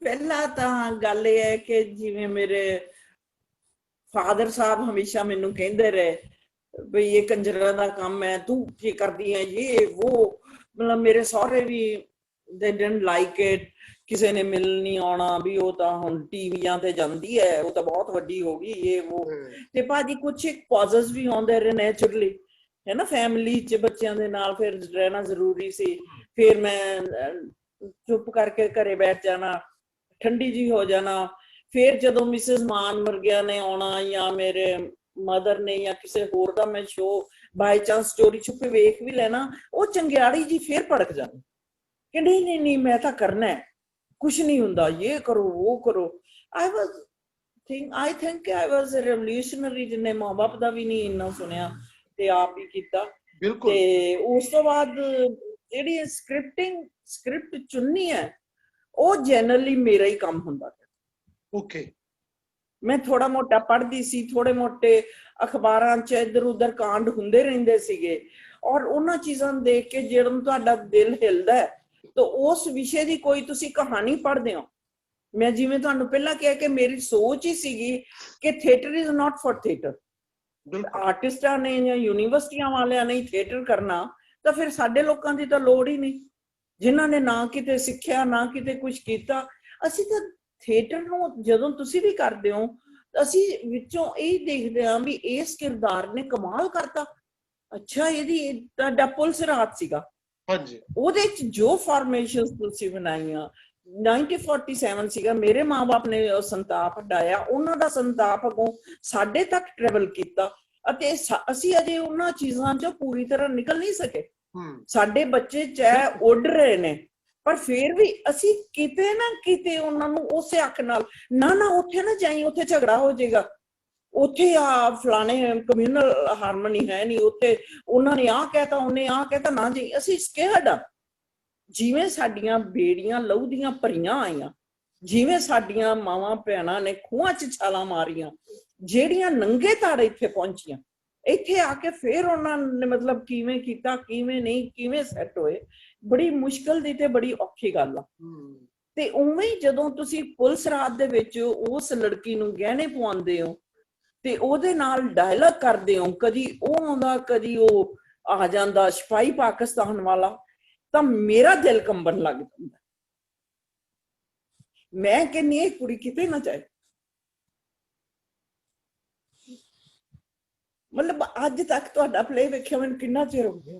ਪਹਿਲਾਂ ਤਾਂ ਗੱਲ ਇਹ ਹੈ ਕਿ ਜਿਵੇਂ ਮੇਰੇ ਫਾਦਰ ਸਾਹਿਬ ਹਮੇਸ਼ਾ ਮੈਨੂੰ ਕਹਿੰਦੇ ਰਹੇ ਬਈ ਇਹ ਕੰਜਰਾਂ ਦਾ ਕੰਮ ਹੈ, ਤੂੰ ਕੀ ਕਰਦੀ ਹੈ, ਇਹ ਉਹ। ਮਤਲਬ ਮੇਰੇ ਸਹੁਰੇ ਵੀ they didn't like it, ਕਿਸੇ ਨੇ ਮਿਲ ਨਹੀਂ ਆਉਣਾ ਵੀ ਉਹ ਤਾਂ ਹੁਣ ਟੀਵੀਆਂ ਤੇ ਜਾਂਦੀ ਹੈ, ਉਹ ਤਾਂ ਬਹੁਤ ਵੱਡੀ ਹੋ ਗਈ, ਇਹ ਉਹ। ਤੇ ਭਾਜੀ ਕੁਛ ਇੱਕ ਪੌਜ਼ਸ ਵੀ ਆਉਂਦੇ ਰਹੇ ਨੈਚੁਰਲੀ, ਹੈ ਨਾ, ਫੈਮਿਲੀ 'ਚ ਬੱਚਿਆਂ ਦੇ ਨਾਲ ਫਿਰ ਰਹਿਣਾ ਜ਼ਰੂਰੀ ਸੀ। ਫਿਰ ਮੈਂ ਚੁੱਪ ਕਰਕੇ ਘਰੇ ਬੈਠ ਜਾਣਾ, ਠੰਡੀ ਜੀ ਹੋ ਜਾਣਾ। ਫਿਰ ਜਦੋਂ ਮਿਸਿਸ ਮਾਨ ਵਰਗਿਆਂ ਨੇ ਆਉਣਾ ਜਾਂ ਮੇਰੇ ਮਦਰ ਨੇ ਜਾਂ ਕਿਸੇ ਹੋਰ ਦਾ ਮੈਂ ਸ਼ੋਅ ਬਾਈ ਚਾਂਸ ਚੋਰੀ ਛੁਪੇ ਵੇਖ ਵੀ ਲੈਣਾ, ਉਹ ਚੰਗਿਆੜੀ ਜੀ ਫਿਰ ਭੜਕ ਜਾਣੀ ਕਿ ਨਹੀਂ ਨਹੀਂ ਨਹੀਂ ਮੈਂ ਤਾਂ ਕਰਨਾ ਹੈ, ਕੁਛ ਨਹੀਂ ਹੁੰਦਾ, ਇਹ ਕਰੋ ਉਹ ਕਰੋ। I think I was a revolutionary, ਜਿੰਨੇ ਮਾਂ ਬਾਪ ਦਾ ਵੀ ਨਹੀਂ ਇੰਨਾ ਸੁਣਿਆ ਤੇ ਆਪ ਹੀ ਕੀਤਾ। ਤੇ ਉਸ ਤੋਂ ਬਾਅਦ ਜਿਹੜੀ ਸਕ੍ਰਿਪਟ ਚੁਣਨੀ ਹੈ ਉਹ ਜਨਰਲੀ ਮੇਰਾ ਹੀ ਕੰਮ ਹੁੰਦਾ ਹੈ। ਓਕੇ, ਮੈਂ ਥੋੜਾ ਮੋਟਾ ਪੜ੍ਹਦੀ ਸੀ, ਥੋੜੇ ਮੋਟੇ ਅਖਬਾਰਾਂ 'ਚ ਇੱਧਰ ਉੱਧਰ ਕਾਂਡ ਹੁੰਦੇ ਰਹਿੰਦੇ ਸੀਗੇ, ਔਰ ਉਹਨਾਂ ਚੀਜ਼ਾਂ ਨੂੰ ਦੇਖ ਕੇ ਜਿਹੜਾ ਤੁਹਾਡਾ ਦਿਲ ਹਿਲਦਾ ਹੈ ਤਾਂ ਉਸ ਵਿਸ਼ੇ ਦੀ ਕੋਈ ਤੁਸੀਂ ਕਹਾਣੀ ਪੜ੍ਹਦੇ ਹੋ। ਮੈਂ ਜਿਵੇਂ ਤੁਹਾਨੂੰ ਪਹਿਲਾਂ ਕਿਹਾ ਕਿ ਮੇਰੀ ਸੋਚ ਹੀ ਸੀਗੀ ਕਿ theatre is not for theatre. ਆਰਟਿਸਟਾਂ ਨੇ ਜਾਂ ਯੂਨੀਵਰਸਿਟੀਆਂ ਵਾਲਿਆਂ ਨੇ ਥੀਏਟਰ ਕਰਨਾ, ਤਾਂ ਫਿਰ ਸਾਡੇ ਲੋਕਾਂ ਦੀ ਤਾਂ ਲੋੜ ਹੀ ਨਹੀਂ, ਜਿਨ੍ਹਾਂ ਨੇ ਨਾ ਕਿਤੇ ਸਿੱਖਿਆ ਨਾ ਕਿਤੇ ਕੁਝ ਕੀਤਾ। ਅਸੀਂ ਤਾਂ ਥੀਏਟਰ ਨੂੰ ਜਦੋਂ ਤੁਸੀਂ ਵੀ ਕਰਦੇ ਹੋ, ਅਸੀਂ ਵਿੱਚੋਂ ਇਹ ਦੇਖਦੇ ਹਾਂ ਵੀ ਇਸ ਕਿਰਦਾਰ ਨੇ ਕਮਾਲ ਕਰਤਾ, ਅੱਛਾ ਇਹਦੀ ਤੁਹਾਡਾ ਪੁਲਸ ਰਾਤ ਸੀਗਾ, ਉਹਦੇ ਚ ਜੋ ਫਾਰਮੇਸ਼ਨਸ ਤੁਸੀਂ ਬਣਾਈਆਂ। 1947 ਸੀਗਾ, ਮੇਰੇ ਮਾਂ-ਬਾਪ ਨੇ ਸੰਤਾਪ ਹਟਾਇਆ, ਉਹਨਾਂ ਦਾ ਸੰਤਾਪ ਅੱਗੋਂ ਸਾਡੇ ਤੱਕ ਟਰੈਵਲ ਕੀਤਾ ਅਤੇ ਅਸੀਂ ਅਜੇ ਉਹਨਾਂ ਚੀਜ਼ਾਂ ਚੋਂ ਪੂਰੀ ਤਰ੍ਹਾਂ ਨਿਕਲ ਨਹੀਂ ਸਕੇ। ਸਾਡੇ ਬੱਚੇ ਚਾਹੇ ਉੱਡ ਰਹੇ ਨੇ, ਪਰ ਫਿਰ ਵੀ ਅਸੀਂ ਕਿਤੇ ਨਾ ਕਿਤੇ ਉਹਨਾਂ ਨੂੰ ਉਸੇ ਅੱਖ ਨਾਲ ਨਾ ਉੱਥੇ ਨਾ ਜਾਈ, ਉੱਥੇ ਝਗੜਾ ਹੋ ਜਾਏਗਾ, ਉੱਥੇ ਆ ਫਲਾਣੇ ਕਮਿਊਨਲ ਹਾਰਮਨੀ ਹੈ ਨਹੀਂ, ਉੱਥੇ ਉਹਨਾਂ ਨੇ ਆਹ ਕਹਿਤਾ ਉਹਨੇ ਆਹ ਕਹਿਤਾ, ਨਾ ਜੀ ਅਸੀਂ ਸਕੇਅਰਡ ਆ। ਜਿਵੇਂ ਸਾਡੀਆਂ ਬੇੜੀਆਂ ਲਹੂ ਦੀਆਂ ਭਰੀਆਂ ਆਈਆਂ, ਜਿਵੇਂ ਸਾਡੀਆਂ ਮਾਵਾਂ ਭੈਣਾਂ ਨੇ ਖੂਹਾਂ 'ਚ ਛਾਲਾਂ ਮਾਰੀਆਂ, ਜਿਹੜੀਆਂ ਨੰਗੇ ਤਾੜੇ ਇੱਥੇ ਪਹੁੰਚੀਆਂ, ਇੱਥੇ ਆ ਕੇ ਫਿਰ ਉਹਨਾਂ ਨੇ ਮਤਲਬ ਕਿਵੇਂ ਕੀਤਾ, ਕਿਵੇਂ ਨਹੀਂ, ਕਿਵੇਂ ਸੈੱਟ ਹੋਏ, ਬੜੀ ਮੁਸ਼ਕਲ ਦੀ ਤੇ ਬੜੀ ਔਖੀ ਗੱਲ ਆ। ਤੇ ਉਵੇਂ ਹੀ ਜਦੋਂ ਤੁਸੀਂ ਪੁਲਿਸ ਰਾਤ ਦੇ ਵਿੱਚ ਉਸ ਲੜਕੀ ਨੂੰ ਗਹਿਣੇ ਪਵਾਉਂਦੇ ਹੋ ਤੇ ਉਹਦੇ ਨਾਲ ਡਾਇਲੌਗ ਕਰਦੇ ਹੋ, ਕਦੀ ਉਹ ਆਉਂਦਾ ਕਦੀ ਉਹ ਆ ਜਾਂਦਾ ਸਿਪਾਹੀ ਪਾਕਿਸਤਾਨ ਵਾਲਾ, ਤਾਂ ਮੇਰਾ ਦਿਲ ਕੰਬਣ ਲੱਗ ਜਾਂਦਾ। ਮੈਂ ਕਹਿੰਦੀ ਇਹ ਕੁੜੀ ਕਿਤੇ ਨਾ ਜਾਏ, ਮਤਲਬ ਅੱਜ ਤੱਕ ਤੁਹਾਡਾ ਪਲੇ ਵੇਖਿਆ ਮੈਨੂੰ ਕਿੰਨਾ ਚਿਰ ਹੋ ਗਿਆ।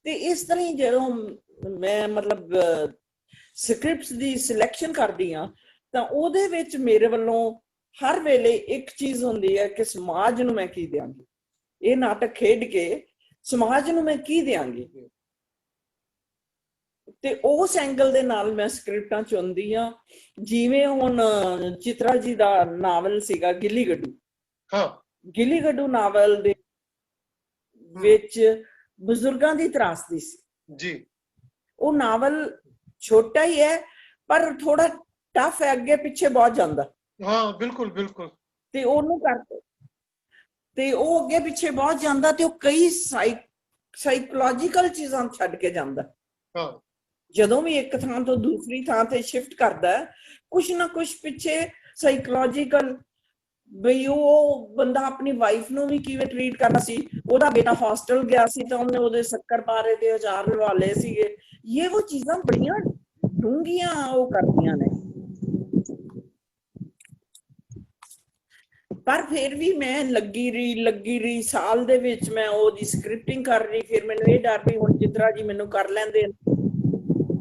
ਤੇ ਇਸ ਤਰ੍ਹਾਂ ਹੀ ਜਦੋਂ ਮੈਂ ਮਤਲਬ ਸਕ੍ਰਿਪਟਸ ਦੀ ਸਿਲੈਕਸ਼ਨ ਕਰਦੀ ਹਾਂ ਤਾਂ ਉਹਦੇ ਵਿੱਚ ਮੇਰੇ ਵੱਲੋਂ ਹਰ ਵੇਲੇ ਇੱਕ ਚੀਜ਼ ਹੁੰਦੀ ਹੈ ਕਿ ਸਮਾਜ ਨੂੰ ਮੈਂ ਕੀ ਦਿਆਂਗੀ, ਇਹ ਨਾਟਕ ਖੇਡ ਕੇ ਸਮਾਜ ਨੂੰ ਮੈਂ ਕੀ ਦਿਆਂਗੀ। ਤੇ ਉਸ ਐਂਗਲ ਦੇ ਨਾਲ ਮੈਂ ਸਕ੍ਰਿਪਟਾਂ ਚੁਣਦੀ ਹਾਂ। ਜਿਵੇਂ ਹੁਣ ਚਿਤਰਾ ਜੀ ਦਾ ਨਾਵਲ ਸੀਗਾ ਗਿੱਲੀ ਗੱਡੂ, ਹਾਂ ਗਿੱਲੀ ਗੱਡੂ ਨਾਵਲ ਦੇ ਵਿੱਚ ਬਜ਼ੁਰਗਾਂ ਦੀ ਤਰਾਸਦੀ ਸੀ ਜੀ। ਉਹ ਨਾਵਲ ਛੋਟਾ ਹੀ ਹੈ ਪਰ ਥੋੜਾ ਟਫ ਹੈ, ਅੱਗੇ ਪਿੱਛੇ ਬਹੁਤ ਜਾਂਦਾ। ਹਾਂ ਬਿਲਕੁਲ ਬਿਲकुल। ਤੇ ਉਹਨੂੰ ਕਰਦੇ ਤੇ ਉਹ ਅੱਗੇ ਪਿੱਛੇ ਬਹੁਤ ਜਾਂਦਾ ਤੇ ਉਹ ਕਈ ਸਾਈਕੋਲੋਜੀਕਲ ਚੀਜ਼ਾਂ ਛੱਡ ਕੇ ਜਾਂਦਾ। ਹਾਂ ਜਦੋਂ ਵੀ ਇੱਕ ਥਾਂ ਤੋਂ ਦੂਸਰੀ ਥਾਂ ਤੇ ਸ਼ਿਫਟ ਕਰਦਾ ਕੁਛ ਨਾ ਕੁਛ ਪਿੱਛੇ ਸਾਈਕੋਲੋਜੀਕਲ, ਬਈ ਉਹ ਬੰਦਾ ਆਪਣੀ ਵਾਈਫ ਨੂੰ ਵੀ ਕਿਵੇਂ ਟਰੀਟ ਕਰਨਾ ਸੀ। ਉਹਦਾ ਬੇਟਾ ਹੌਸਟਲ ਗਿਆ ਸੀ ਤਾਂ ਉਹਨੇ ਉਹਦੇ ਸ਼ੱਕਰ ਪਾਰੇ ਤੇ ਅਚਾਰ ਲਵਾ ਲਏ ਸੀਗੇ। ਇਹ ਚੀਜ਼ਾਂ ਬੜੀਆਂ ਡੂੰਘੀਆਂ ਉਹ ਕਰਦੀਆਂ ਨੇ। ਪਰ ਫਿਰ ਵੀ ਮੈਂ ਲੱਗੀ ਰਹੀ ਸਾਲ ਦੇ ਵਿੱਚ ਮੈਂ ਉਹਦੀ ਸਕ੍ਰਿਪਟਿੰਗ ਕਰ ਰਹੀ। ਫਿਰ ਮੈਨੂੰ ਇਹ ਡਰ ਵੀ ਹੁਣ ਚਿਤਰਾ ਜੀ ਮੈਨੂੰ ਕਰ ਲੈਂਦੇ।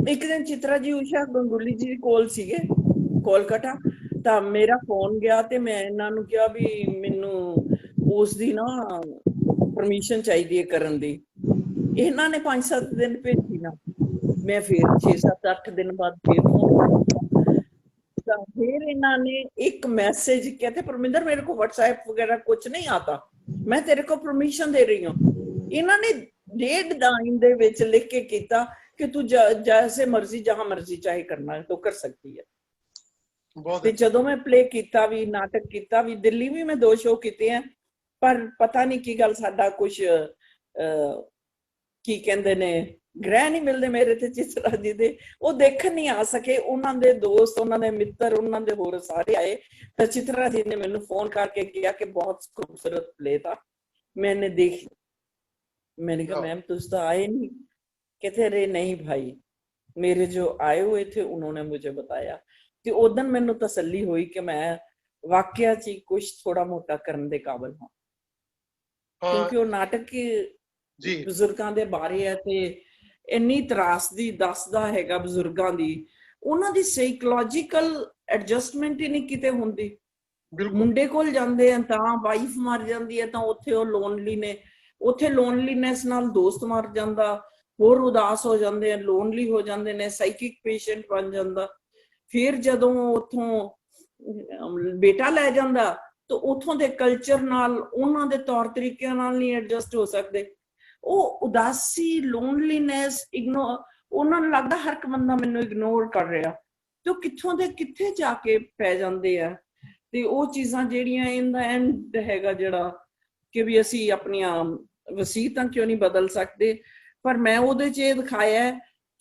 ਇੱਕ ਦਿਨ ਚਿਤਰਾ ਜੀ ਊਸ਼ਾ ਗੰਗੂਲੀ ਜੀ ਕੋਲ ਸੀਗੇ ਕੋਲਕਾਤਾ, ਤਾਂ ਮੇਰਾ ਫੋਨ ਗਿਆ ਤੇ ਮੈਂ ਇਹਨਾਂ ਨੂੰ ਕਿਹਾ ਵੀ ਮੈਨੂੰ ਉਸ ਦੀ ਨਾ ਪਰਮਿਸ਼ਨ ਚਾਹੀਦੀ ਹੈ ਕਰਨ ਦੀ। ਇਹਨਾਂ ਨੇ 5-7 ਦਿਨ ਭੇਜੀ ਨਾ, ਮੈਂ ਫਿਰ 6-7-8 ਦਿਨ ਬਾਅਦ ਫਿਰ ਫੋਨ ਕੀਤਾ। फिर इन्होंने एक मैसेज कहते परमिंदर मेरे को व्हाट्सएप वगैरह कुछ नहीं आता, मैं तेरे को परमिशन दे रही हूँ। इन्होंने 1.5 लाइन दे विच लिख के कीता कि तू जैसे मर्जी जहां मर्जी चाहे करना तो कर सकती है। ते जदों मैं प्ले कीता भी, नाटक कीता भी, दिल्ली भी मैं 2 शो कीते हैं, पर पता नहीं की गल साडा कुछ की कहंदे ने ग्रह नहीं मिलते मेरे ते चित्रा जी दे, वो देखन नहीं आ सके। उन्होंने दोस्त, उन्होंने मित्र, उन्होंने होर सारे आए तो चित्रा जी ने मैनू फोन करके किया कि बहुत खूबसूरत प्ले था, मैंने देख। मैंने कहा मैम तुम तो आए नहीं। कहते अरे नहीं भाई, मेरे जो आए हुए थे उन्होंने मुझे बताया। तो उस दिन मैनू तसल्ली हुई कि मैं वाकया च कुछ थोड़ा मोटा करने के काबिल हाँ, क्योंकि वो नाटक की ਬਜ਼ੁਰਗਾਂ ਦੇ ਬਾਰੇ ਹੈ ਤੇ ਇੰਨੀ ਤਰਾਸਦੀ ਦੱਸਦਾ ਹੈਗਾ ਬਜ਼ੁਰਗਾਂ ਦੀ। ਉਹਨਾਂ ਦੀ ਸਾਈਕੋਲੋਜੀਕਲ ਐਡਜਸਟਮੈਂਟ ਹੀ ਨਹੀਂ ਕਿਤੇ ਹੁੰਦੀ। ਮੁੰਡੇ ਕੋਲ ਜਾਂਦੇ ਆ ਤਾਂ ਵਾਈਫ ਮਰ ਜਾਂਦੀ ਹੈ, ਤਾਂ ਉੱਥੇ ਉਹ ਲੋਨਲੀ ਨੇ, ਉੱਥੇ ਲੋਨਲੀਨੈਸ ਨਾਲ ਦੋਸਤ ਮਰ ਜਾਂਦਾ, ਹੋਰ ਉਦਾਸ ਹੋ ਜਾਂਦੇ ਆ, ਲੋਨਲੀ ਹੋ ਜਾਂਦੇ ਨੇ, ਸਾਈਕਿਕ ਪੇਸ਼ੈਂਟ ਬਣ ਜਾਂਦਾ। ਫਿਰ ਜਦੋਂ ਉੱਥੋਂ ਬੇਟਾ ਲੈ ਜਾਂਦਾ ਤਾਂ ਉੱਥੋਂ ਦੇ ਕਲਚਰ ਨਾਲ, ਉਹਨਾਂ ਦੇ ਤੌਰ ਤਰੀਕਿਆਂ ਨਾਲ ਨਹੀਂ ਐਡਜਸਟ ਹੋ ਸਕਦੇ। ਉਹ ਉਦਾਸੀ, ਲੋਨਲੀਨੈਸ, ਇਗਨੋਰ, ਉਹਨਾਂ ਨੂੰ ਲੱਗਦਾ ਹਰ ਇੱਕ ਬੰਦਾ ਮੈਨੂੰ ਇਗਨੋਰ ਕਰ ਰਿਹਾ, ਤੇ ਉਹ ਕਿੱਥੋਂ ਦੇ ਕਿੱਥੇ ਜਾ ਕੇ ਪੈ ਜਾਂਦੇ ਆ। ਤੇ ਉਹ ਚੀਜ਼ਾਂ ਜਿਹੜੀਆਂ ਇਹਦਾ ਐਂਡ ਹੈਗਾ ਜਿਹੜਾ ਕਿ ਵੀ ਅਸੀਂ ਆਪਣੀਆਂ ਵਸੀਅਤਾਂ ਕਿਉਂ ਨਹੀਂ ਬਦਲ ਸਕਦੇ। ਪਰ ਮੈਂ ਉਹਦੇ 'ਚ ਇਹ ਦਿਖਾਇਆ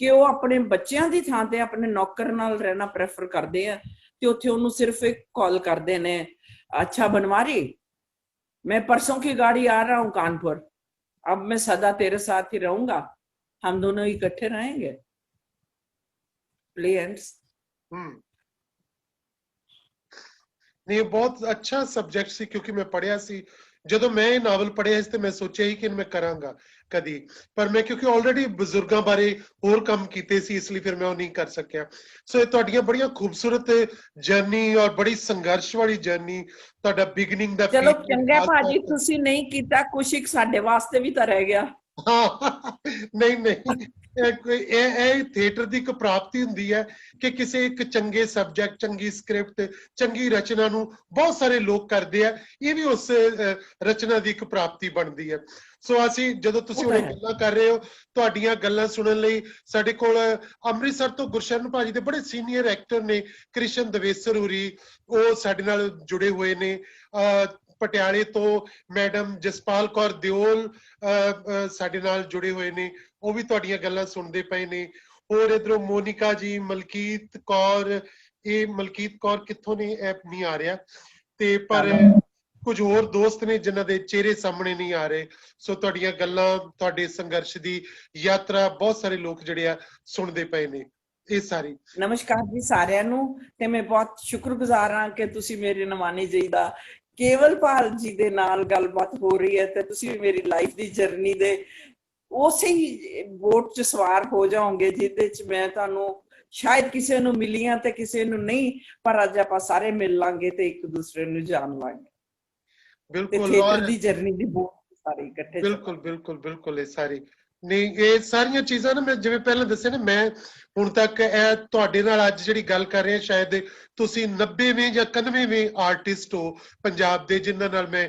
ਕਿ ਉਹ ਆਪਣੇ ਬੱਚਿਆਂ ਦੀ ਥਾਂ ਤੇ ਆਪਣੇ ਨੌਕਰ ਨਾਲ ਰਹਿਣਾ ਪ੍ਰੈਫਰ ਕਰਦੇ ਆ, ਤੇ ਉੱਥੇ ਉਹਨੂੰ ਸਿਰਫ ਇੱਕ ਕਾਲ ਕਰਦੇ ਨੇ, ਅੱਛਾ बनवारी मैं परसों की गाड़ी आ रहा हूँ कानपुर, अब मैं सदा तेरे साथ ही रहूंगा, हम दोनों इकट्ठे रहेंगे। Play ends. नहीं बहुत अच्छा सब्जेक्ट सी, क्योंकि मैं पढ़िया सी ਜਦੋਂ ਮੈਂ ਇਹ ਨਾਵਲ ਪੜ੍ਹਿਆ ਸੀ ਤੇ ਮੈਂ ਸੋਚਿਆ ਹੀ ਕਿ ਮੈਂ ਕਰਾਂਗਾ ਕਦੀ, ਪਰ ਮੈਂ ਕਿਉਂਕਿ ਆਲਰੇਡੀ ਬਜ਼ੁਰਗਾਂ ਬਾਰੇ ਹੋਰ ਕੰਮ ਕੀਤੇ ਸੀ ਇਸ ਲਈ ਫਿਰ ਮੈਂ ਉਹ ਨਹੀਂ ਕਰ ਸਕਿਆ। ਸੋ ਇਹ ਤੁਹਾਡੀਆਂ ਬੜੀਆਂ ਖੂਬਸੂਰਤ ਜਰਨੀ ਔਰ ਬੜੀ ਸੰਘਰਸ਼ ਵਾਲੀ ਜਰਨੀ, ਤੁਹਾਡਾ ਬਿਗਨਿੰਗ ਦਾ। ਚਲੋ ਚੰਗਾ ਭਾਜੀ, ਤੁਸੀਂ ਨਹੀਂ ਕੀਤਾ ਕੁਛ, ਇੱਕ ਸਾਡੇ ਵਾਸਤੇ ਵੀ ਤਾਂ ਰਹਿ ਗਿਆ। ਨਹੀਂ ਨਹੀਂ, ਇਹ ਥੀਏਟਰ ਦੀ ਇੱਕ ਪ੍ਰਾਪਤੀ ਹੁੰਦੀ ਹੈ ਕਿ ਕਿਸੇ ਇੱਕ ਚੰਗੇ ਸਬਜੈਕਟ, ਚੰਗੀ ਸਕ੍ਰਿਪਟ, ਚੰਗੀ ਰਚਨਾ ਨੂੰ ਬਹੁਤ ਸਾਰੇ ਲੋਕ ਕਰਦੇ ਆ, ਇਹ ਵੀ ਉਸ ਰਚਨਾ ਦੀ ਇੱਕ ਪ੍ਰਾਪਤੀ ਬਣਦੀ ਹੈ। ਸੋ ਅਸੀਂ ਜਦੋਂ ਤੁਸੀਂ ਹੁਣ ਗੱਲਾਂ ਕਰ ਰਹੇ ਹੋ, ਤੁਹਾਡੀਆਂ ਗੱਲਾਂ ਸੁਣਨ ਲਈ ਸਾਡੇ ਕੋਲ ਅੰਮ੍ਰਿਤਸਰ ਤੋਂ ਗੁਰਸ਼ਰਨ ਭਾਜੀ ਦੇ ਬੜੇ ਸੀਨੀਅਰ ਐਕਟਰ ਨੇ, ਕ੍ਰਿਸ਼ਨ ਦਵੇਸਰ ਹੋਰੀ, ਉਹ ਸਾਡੇ ਨਾਲ ਜੁੜੇ ਹੋਏ ਨੇ। ਪਟਿਆਲੇ ਤੋਂ ਮੈਡਮ ਜਸਪਾਲ ਕੌਰ ਦਿਓਲ ਸਾਡੇ ਨਾਲ ਜੁੜੇ ਹੋਏ ਨੇ, ਉਹ ਵੀ ਤੁਹਾਡੀਆਂ ਗੱਲਾਂ ਸੁਣਦੇ ਪਏ ਨੇ। ਹੋਰ ਇਧਰੋਂ ਮੋਨਿਕਾ ਜੀ, ਮਲਕੀਤ ਕੌਰ, ਇਹ ਮਲਕੀਤ ਕੌਰ ਕਿੱਥੋਂ ਨੇ ਐਪ ਨਹੀਂ ਆ ਰਿਹਾ, ਤੇ ਪਰ ਕੁਝ ਹੋਰ ਦੋਸਤ ਨੇ ਜਿਨ੍ਹਾਂ ਦੇ ਚਿਹਰੇ ਸਾਹਮਣੇ ਨਹੀਂ ਆ ਰਹੇ। ਸੋ ਤੁਹਾਡੀਆਂ ਗੱਲਾਂ, ਤੁਹਾਡੇ ਸੰਘਰਸ਼ ਦੀ ਯਾਤਰਾ ਬਹੁਤ ਸਾਰੇ ਲੋਕ ਜਿਹੜੇ ਆ ਸੁਣਦੇ ਪਏ ਨੇ। ਇਹ ਸਾਰੀ ਨਮਸਕਾਰ ਜੀ ਸਾਰਿਆਂ ਨੂੰ, ਤੇ ਮੈਂ ਬਹੁਤ ਸ਼ੁਕਰਗੁਜ਼ਾਰ ਹਾਂ ਕਿ ਤੁਸੀਂ ਮੇਰੇ ਨਵਾਨੀ ਜੀ ਦਾ ਕੇਵਲਪਾਲ ਜੀ ਦੇ ਨਾਲ ਗੱਲਬਾਤ ਹੋ ਰਹੀ ਹੈ ਤੇ ਤੁਸੀਂ ਵੀ ਮੇਰੀ ਲਾਈਫ ਦੀ ਜਰਨੀ ਦੇ ਉਸੇ ਹੀ ਬੋਟ 'ਚ ਸਵਾਰ ਹੋ ਜਾਓਗੇ ਜਿਹਦੇ 'ਚ ਮੈਂ ਤੁਹਾਨੂੰ ਸ਼ਾਇਦ ਕਿਸੇ ਨੂੰ ਮਿਲੀਆਂ ਤੇ ਕਿਸੇ ਨੂੰ ਨਹੀਂ, ਪਰ ਅੱਜ ਆਪਾਂ ਸਾਰੇ ਮਿਲ ਲਾਂਗੇ ਤੇ ਇੱਕ ਦੂਸਰੇ ਨੂੰ ਜਾਣ ਲਾਂਗੇ। ਬਿਲਕੁਲ। ਥੀਏਟਰ ਦੀ ਜਰਨੀ ਦੀ ਬੋਟ ਸਾਰੇ ਇਕੱਠੇ ਬਿਲਕੁਲ ਬਿਲਕੁਲ ਬਿਲकुल। ਇਹ ਸਾਰੀ ਨਹੀਂ, ਇਹ ਸਾਰੀਆਂ ਚੀਜ਼ਾਂ ਨਾ ਮੈਂ ਜਿਵੇਂ ਪਹਿਲਾਂ ਦੱਸਿਆ ਨਾ, ਮੈਂ ਹੁਣ ਤੱਕ ਇਹ ਤੁਹਾਡੇ ਨਾਲ ਅੱਜ ਜਿਹੜੀ ਗੱਲ ਕਰ ਰਹੇ ਹਾਂ, ਸ਼ਾਇਦ ਤੁਸੀਂ 90ਵੇਂ ਜਾਂ 91ਵੇਂ ਆਰਟਿਸਟ ਹੋ ਪੰਜਾਬ ਦੇ ਜਿਨ੍ਹਾਂ ਨਾਲ ਮੈਂ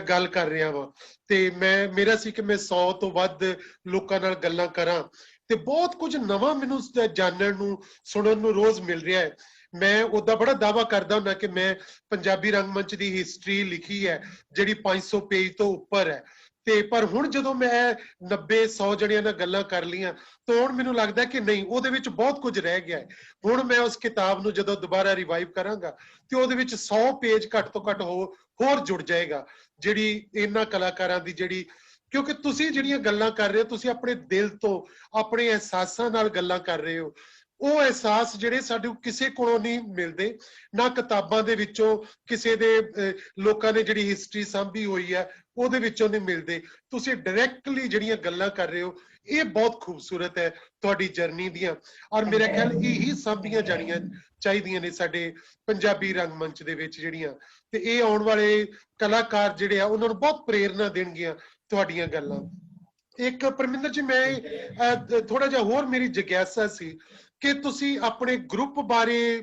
ਗੱਲ ਕਰ ਰਿਹਾ ਵਾਂ। ਤੇ ਮੇਰਾ ਸੀ ਕਿ ਮੈਂ 100 ਤੋਂ ਵੱਧ ਲੋਕਾਂ ਨਾਲ ਗੱਲਾਂ ਕਰਾਂ ਤੇ ਬਹੁਤ ਕੁਝ ਨਵਾਂ ਮੈਨੂੰ ਜਾਣਨ ਨੂੰ ਸੁਣਨ ਨੂੰ ਰੋਜ਼ ਮਿਲ ਰਿਹਾ ਹੈ। ਮੈਂ ਉਹਦਾ ਬੜਾ ਦਾਅਵਾ ਕਰਦਾ ਹੁੰਦਾ ਕਿ ਮੈਂ ਪੰਜਾਬੀ ਰੰਗਮੰਚ ਦੀ ਹਿਸਟਰੀ ਲਿਖੀ ਹੈ ਜਿਹੜੀ 500 ਪੇਜ ਤੋਂ ਉੱਪਰ ਹੈ। ਤੇ ਪਰ ਹੁਣ ਜਦੋਂ ਮੈਂ 90-100 ਜਣਿਆਂ ਨਾਲ ਗੱਲਾਂ ਕਰ ਲਈਆਂ ਤਾਂ ਹੁਣ ਮੈਨੂੰ ਲੱਗਦਾ ਕਿ ਨਹੀਂ, ਉਹਦੇ ਵਿੱਚ ਬਹੁਤ ਕੁਝ ਰਹਿ ਗਿਆ ਹੈ। ਹੁਣ ਮੈਂ ਉਸ ਕਿਤਾਬ ਨੂੰ ਜਦੋਂ ਦੁਬਾਰਾ ਰਿਵਾਈਵ ਕਰਾਂਗਾ ਤੇ ਉਹਦੇ ਵਿੱਚ 100 ਪੇਜ ਘੱਟ ਤੋਂ ਘੱਟ ਹੋਰ ਜੁੜ ਜਾਏਗਾ, ਜਿਹੜੀ ਇਹਨਾਂ ਕਲਾਕਾਰਾਂ ਦੀ ਜਿਹੜੀ, ਕਿਉਂਕਿ ਤੁਸੀਂ ਜਿਹੜੀਆਂ ਗੱਲਾਂ ਕਰ ਰਹੇ ਹੋ ਤੁਸੀਂ ਆਪਣੇ ਦਿਲ ਤੋਂ ਆਪਣੇ ਅਹਿਸਾਸਾਂ ਨਾਲ ਗੱਲਾਂ ਕਰ ਰਹੇ ਹੋ। ਉਹ ਅਹਿਸਾਸ ਜਿਹੜੇ ਸਾਡੇ ਕਿਸੇ ਕੋਲੋਂ ਨਹੀਂ ਮਿਲਦੇ, ਨਾ ਕਿਤਾਬਾਂ ਦੇ ਵਿੱਚੋਂ ਕਿਸੇ ਦੇ ਲੋਕਾਂ ਨੇ ਜਿਹੜੀ ਹਿਸਟਰੀ ਸਾਂਭੀ ਹੋਈ ਹੈ ਉਹਦੇ ਵਿੱਚੋਂ ਨਹੀਂ ਮਿਲਦੇ। ਤੁਸੀਂ ਡਾਇਰੈਕਟਲੀ ਜਿਹੜੀਆਂ ਗੱਲਾਂ ਕਰ ਰਹੇ ਹੋ, ਇਹ ਬਹੁਤ ਖੂਬਸੂਰਤ ਹੈ ਤੁਹਾਡੀ ਜਰਨੀ ਦੀਆਂ। ਔਰ ਮੇਰਾ ਖਿਆਲ ਇਹੀ ਸਾਂਭੀਆਂ ਜਾਣੀਆਂ ਚਾਹੀਦੀਆਂ ਨੇ ਸਾਡੇ ਪੰਜਾਬੀ ਰੰਗਮੰਚ ਦੇ ਵਿੱਚ ਜਿਹੜੀਆਂ, ਤੇ ਇਹ ਆਉਣ ਵਾਲੇ ਕਲਾਕਾਰ ਜਿਹੜੇ ਆ ਉਹਨਾਂ ਨੂੰ ਬਹੁਤ ਪ੍ਰੇਰਨਾ ਦੇਣਗੀਆਂ ਤੁਹਾਡੀਆਂ ਗੱਲਾਂ। ਇੱਕ ਪਰਮਿੰਦਰ ਜੀ, ਮੈਂ ਥੋੜਾ ਜਿਹਾ ਹੋਰ ਮੇਰੀ ਜਿਗਿਆਸਾ ਸੀ ਕਿ ਤੁਸੀਂ ਆਪਣੇ ਗਰੁੱਪ ਬਾਰੇ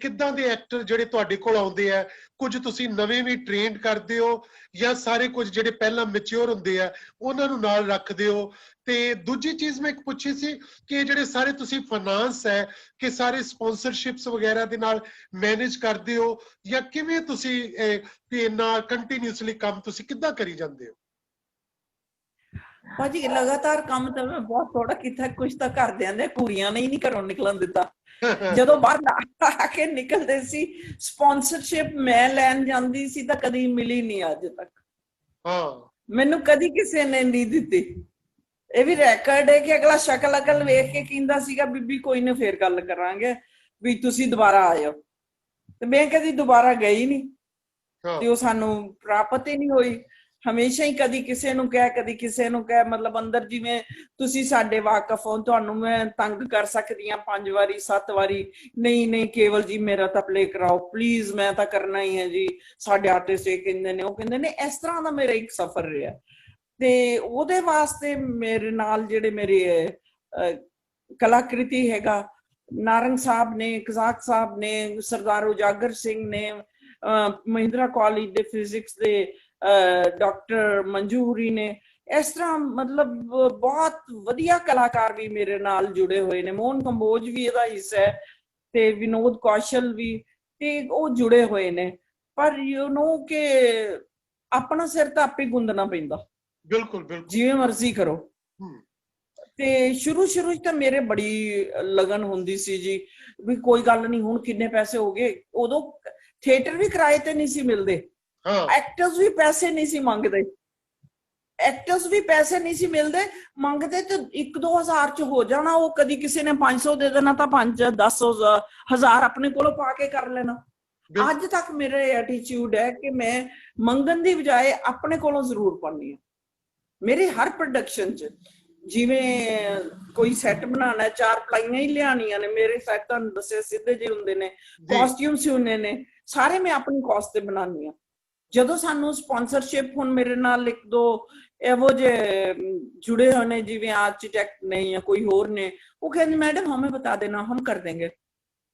ਕਿੱਦਾਂ ਦੇ ਐਕਟਰ ਜਿਹੜੇ ਤੁਹਾਡੇ ਕੋਲ ਆਉਂਦੇ ਆ, ਕੁਝ ਤੁਸੀਂ ਨਵੇਂ ਵੀ ਟ੍ਰੇਨਡ ਕਰਦੇ ਹੋ ਜਾਂ ਸਾਰੇ ਕੁਝ ਜਿਹੜੇ ਪਹਿਲਾਂ ਮੈਚੁਰ ਹੁੰਦੇ ਆ ਉਹਨਾਂ ਨੂੰ ਨਾਲ ਰੱਖਦੇ ਹੋ? ਤੇ ਦੂਜੀ ਚੀਜ਼ ਮੈਂ ਇੱਕ ਪੁੱਛੀ ਸੀ ਕਿ ਜਿਹੜੇ ਸਾਰੇ ਤੁਸੀਂ ਫਾਈਨਾਂਸ ਹੈ ਕਿ ਸਾਰੇ ਸਪਾਂਸਰਸ਼ਿਪਸ ਵਗੈਰਾ ਦੇ ਨਾਲ ਮੈਨੇਜ ਕਰਦੇ ਹੋ ਜਾਂ ਕਿਵੇਂ ਤੁਸੀਂ ਇੰਨਾ ਕੰਟੀਨਿਊਸਲੀ ਕੰਮ ਤੁਸੀਂ ਕਿੱਦਾਂ ਕਰੀ ਜਾਂਦੇ ਹੋ? ਭਾਜੀ ਲਗਾਤਾਰ ਕੰਮ ਤਾਂ ਮੈਂ ਬਹੁਤ ਥੋੜਾ ਕੀਤਾ, ਕੁਝ ਤਾਂ ਘਰਦਿਆਂ ਦੇ ਕੁੜੀਆਂ ਨੇ ਹੀ ਨਹੀਂ ਘਰੋਂ ਨਿਕਲਣ ਦਿੱਤਾ। ਜਦੋਂ ਬਾਹਰ ਆ ਕੇ ਨਿਕਲਦੇ ਸੀ ਸਪਾਂਸਰਸ਼ਿਪ ਮੈਂ ਲੈਣ ਜਾਂਦੀ ਸੀ ਤਾਂ ਕਦੀ ਮਿਲੀ ਨਹੀਂ ਅੱਜ ਤੱਕ। ਮੈਨੂੰ ਕਦੀ ਕਿਸੇ ਨੇ ਨਹੀਂ ਦਿੱਤੀ। ਇਹ ਵੀ ਰੈਕਰਡ ਹੈ ਕਿ ਅਗਲਾ ਸ਼ਕਲ ਅਕਲ ਵੇਖ ਕੇ ਕਹਿੰਦਾ ਸੀਗਾ ਬੀਬੀ ਕੋਈ ਨਾ ਫੇਰ ਗੱਲ ਕਰਾਂਗੇ ਵੀ ਤੁਸੀਂ ਦੁਬਾਰਾ ਆਇਓ, ਤੇ ਮੈਂ ਕਦੀ ਦੁਬਾਰਾ ਗਈ ਨਹੀਂ ਤੇ ਉਹ ਸਾਨੂੰ ਪ੍ਰਾਪਤ ਹੀ ਨਹੀਂ ਹੋਈ। ਹਮੇਸ਼ਾ ਹੀ ਕਦੀ ਕਿਸੇ ਨੂੰ ਕਹਿ ਕਦੀ ਕਿਸੇ ਨੂੰ ਕਹਿ, ਮਤਲਬ ਅੰਦਰ ਜਿਵੇਂ ਤੁਸੀਂ ਸਾਡੇ ਵਾਕਫ ਹੋ, ਤੁਹਾਨੂੰ ਮੈਂ ਤੰਗ ਕਰ ਸਕਦੀ ਹਾਂ 5 ਵਾਰੀ 7 ਵਾਰੀ, ਨਹੀਂ ਕੇਵਲ ਜੀ ਮੇਰਾ ਤਾਂ ਪਲੇ ਕਰਾਓ ਪਲੀਜ਼, ਮੈਂ ਤਾਂ ਕਰਨਾ ਹੀ ਹੈ ਜੀ, ਸਾਡੇ ਆਰਟਿਸਟ ਇਹ ਕਹਿੰਦੇ ਨੇ ਉਹ ਕਹਿੰਦੇ ਨੇ। ਇਸ ਤਰ੍ਹਾਂ ਦਾ ਮੇਰਾ ਇੱਕ ਸਫ਼ਰ ਰਿਹਾ ਤੇ ਉਹਦੇ ਵਾਸਤੇ ਮੇਰੇ ਨਾਲ ਜਿਹੜੇ ਮੇਰੇ ਕਲਾਕ੍ਰਿਤੀ ਹੈਗਾ, ਨਾਰੰਗ ਸਾਹਿਬ ਨੇ, ਕਜ਼ਾਕ ਸਾਹਿਬ ਨੇ, ਸਰਦਾਰ ਉਜਾਗਰ ਸਿੰਘ ਨੇ, ਮਹਿੰਦਰਾ ਕਾਲਜ ਦੇ ਫਿਜ਼ਿਕਸ ਦੇ ਡਾਕਟਰ ਮੰਜੂਰੀ ਨੇ, ਇਸ ਤਰ੍ਹਾਂ ਮਤਲਬ ਬਹੁਤ ਵਧੀਆ ਕਲਾਕਾਰ ਵੀ ਮੇਰੇ ਨਾਲ ਜੁੜੇ ਹੋਏ ਨੇ। ਮੋਹਨ ਕੰਬੋਜ ਵੀ ਇਹਦਾ ਹਿੱਸਾ ਹੈ ਤੇ ਵਿਨੋਦ ਕੌਸ਼ਲ ਵੀ, ਤੇ ਉਹ ਜੁੜੇ ਹੋਏ ਨੇ। ਪਰ ਯੂ ਨੋ ਕਿ ਆਪਣਾ ਸਿਰ ਤਾਂ ਆਪੇ ਗੁੰਦਣਾ ਪੈਂਦਾ, ਬਿਲਕੁਲ ਜਿਵੇਂ ਮਰਜ਼ੀ ਕਰੋ। ਤੇ ਸ਼ੁਰੂ ਚ ਤਾਂ ਮੇਰੇ ਬੜੀ ਲਗਨ ਹੁੰਦੀ ਸੀ ਜੀ ਵੀ ਕੋਈ ਗੱਲ ਨਹੀਂ, ਹੁਣ ਕਿੰਨੇ ਪੈਸੇ ਹੋ ਗਏ। ਉਦੋਂ ਥੀਏਟਰ ਵੀ ਕਿਰਾਏ ਤੇ ਨਹੀਂ ਸੀ ਮਿਲਦੇ, ਐਕਟਰਸ ਵੀ ਪੈਸੇ ਨਹੀਂ ਸੀ ਮੰਗਦੇ, ਮੰਗਦੇ ਤੇ 1-2 ਹਜ਼ਾਰ ਚ ਹੋ ਜਾਣਾ। ਉਹ ਕਦੀ ਕਿਸੇ ਨੇ 500 ਦੇ ਦੇਣਾ ਤਾਂ 5-10 ਹਜ਼ਾਰ ਆਪਣੇ ਕੋਲੋਂ ਪਾ ਕੇ ਕਰ ਲੈਣਾ। ਅੱਜ ਤੱਕ ਮੇਰਾ ਐਟੀਟਿਊਡ ਹੈ ਕਿ ਮੈਂ ਮੰਗਣ ਦੀ ਬਜਾਏ ਆਪਣੇ ਕੋਲੋਂ ਜ਼ਰੂਰ ਪਾਉਂਦੀ ਹਾਂ। ਮੇਰੇ ਹਰ ਪ੍ਰੋਡਕਸ਼ਨ ਚ ਜਿਵੇਂ ਕੋਈ ਸੈੱਟ ਬਣਾਉਣਾ, 4 ਪਲਾਈਆਂ ਹੀ ਲਿਆਣੀਆਂ ਨੇ, ਮੇਰੇ ਸੈੱਟ ਤੁਹਾਨੂੰ ਦੱਸਿਆ ਸਿੱਧੇ ਜਿਹੇ ਹੁੰਦੇ ਨੇ, ਕਾਸਟਿਊਮ ਸਿਉਣੇ ਨੇ, ਸਾਰੇ ਮੈਂ ਆਪਣੀ ਕਾਸਟ ਤੇ ਬਣਾਉਂਦੀ ਹਾਂ। ਜਦੋਂ ਸਾਨੂੰ ਸਪਾਂਸਰਸ਼ਿਪ, ਹੁਣ ਮੇਰੇ ਨਾਲ 1-2 ਇਹੋ ਜਿਹੇ जुड़े हुए ने जिवें आर्किटेक्ट ने या कोई होर ने, वो कहते मैडम हमें बता देना हम कर देंगे।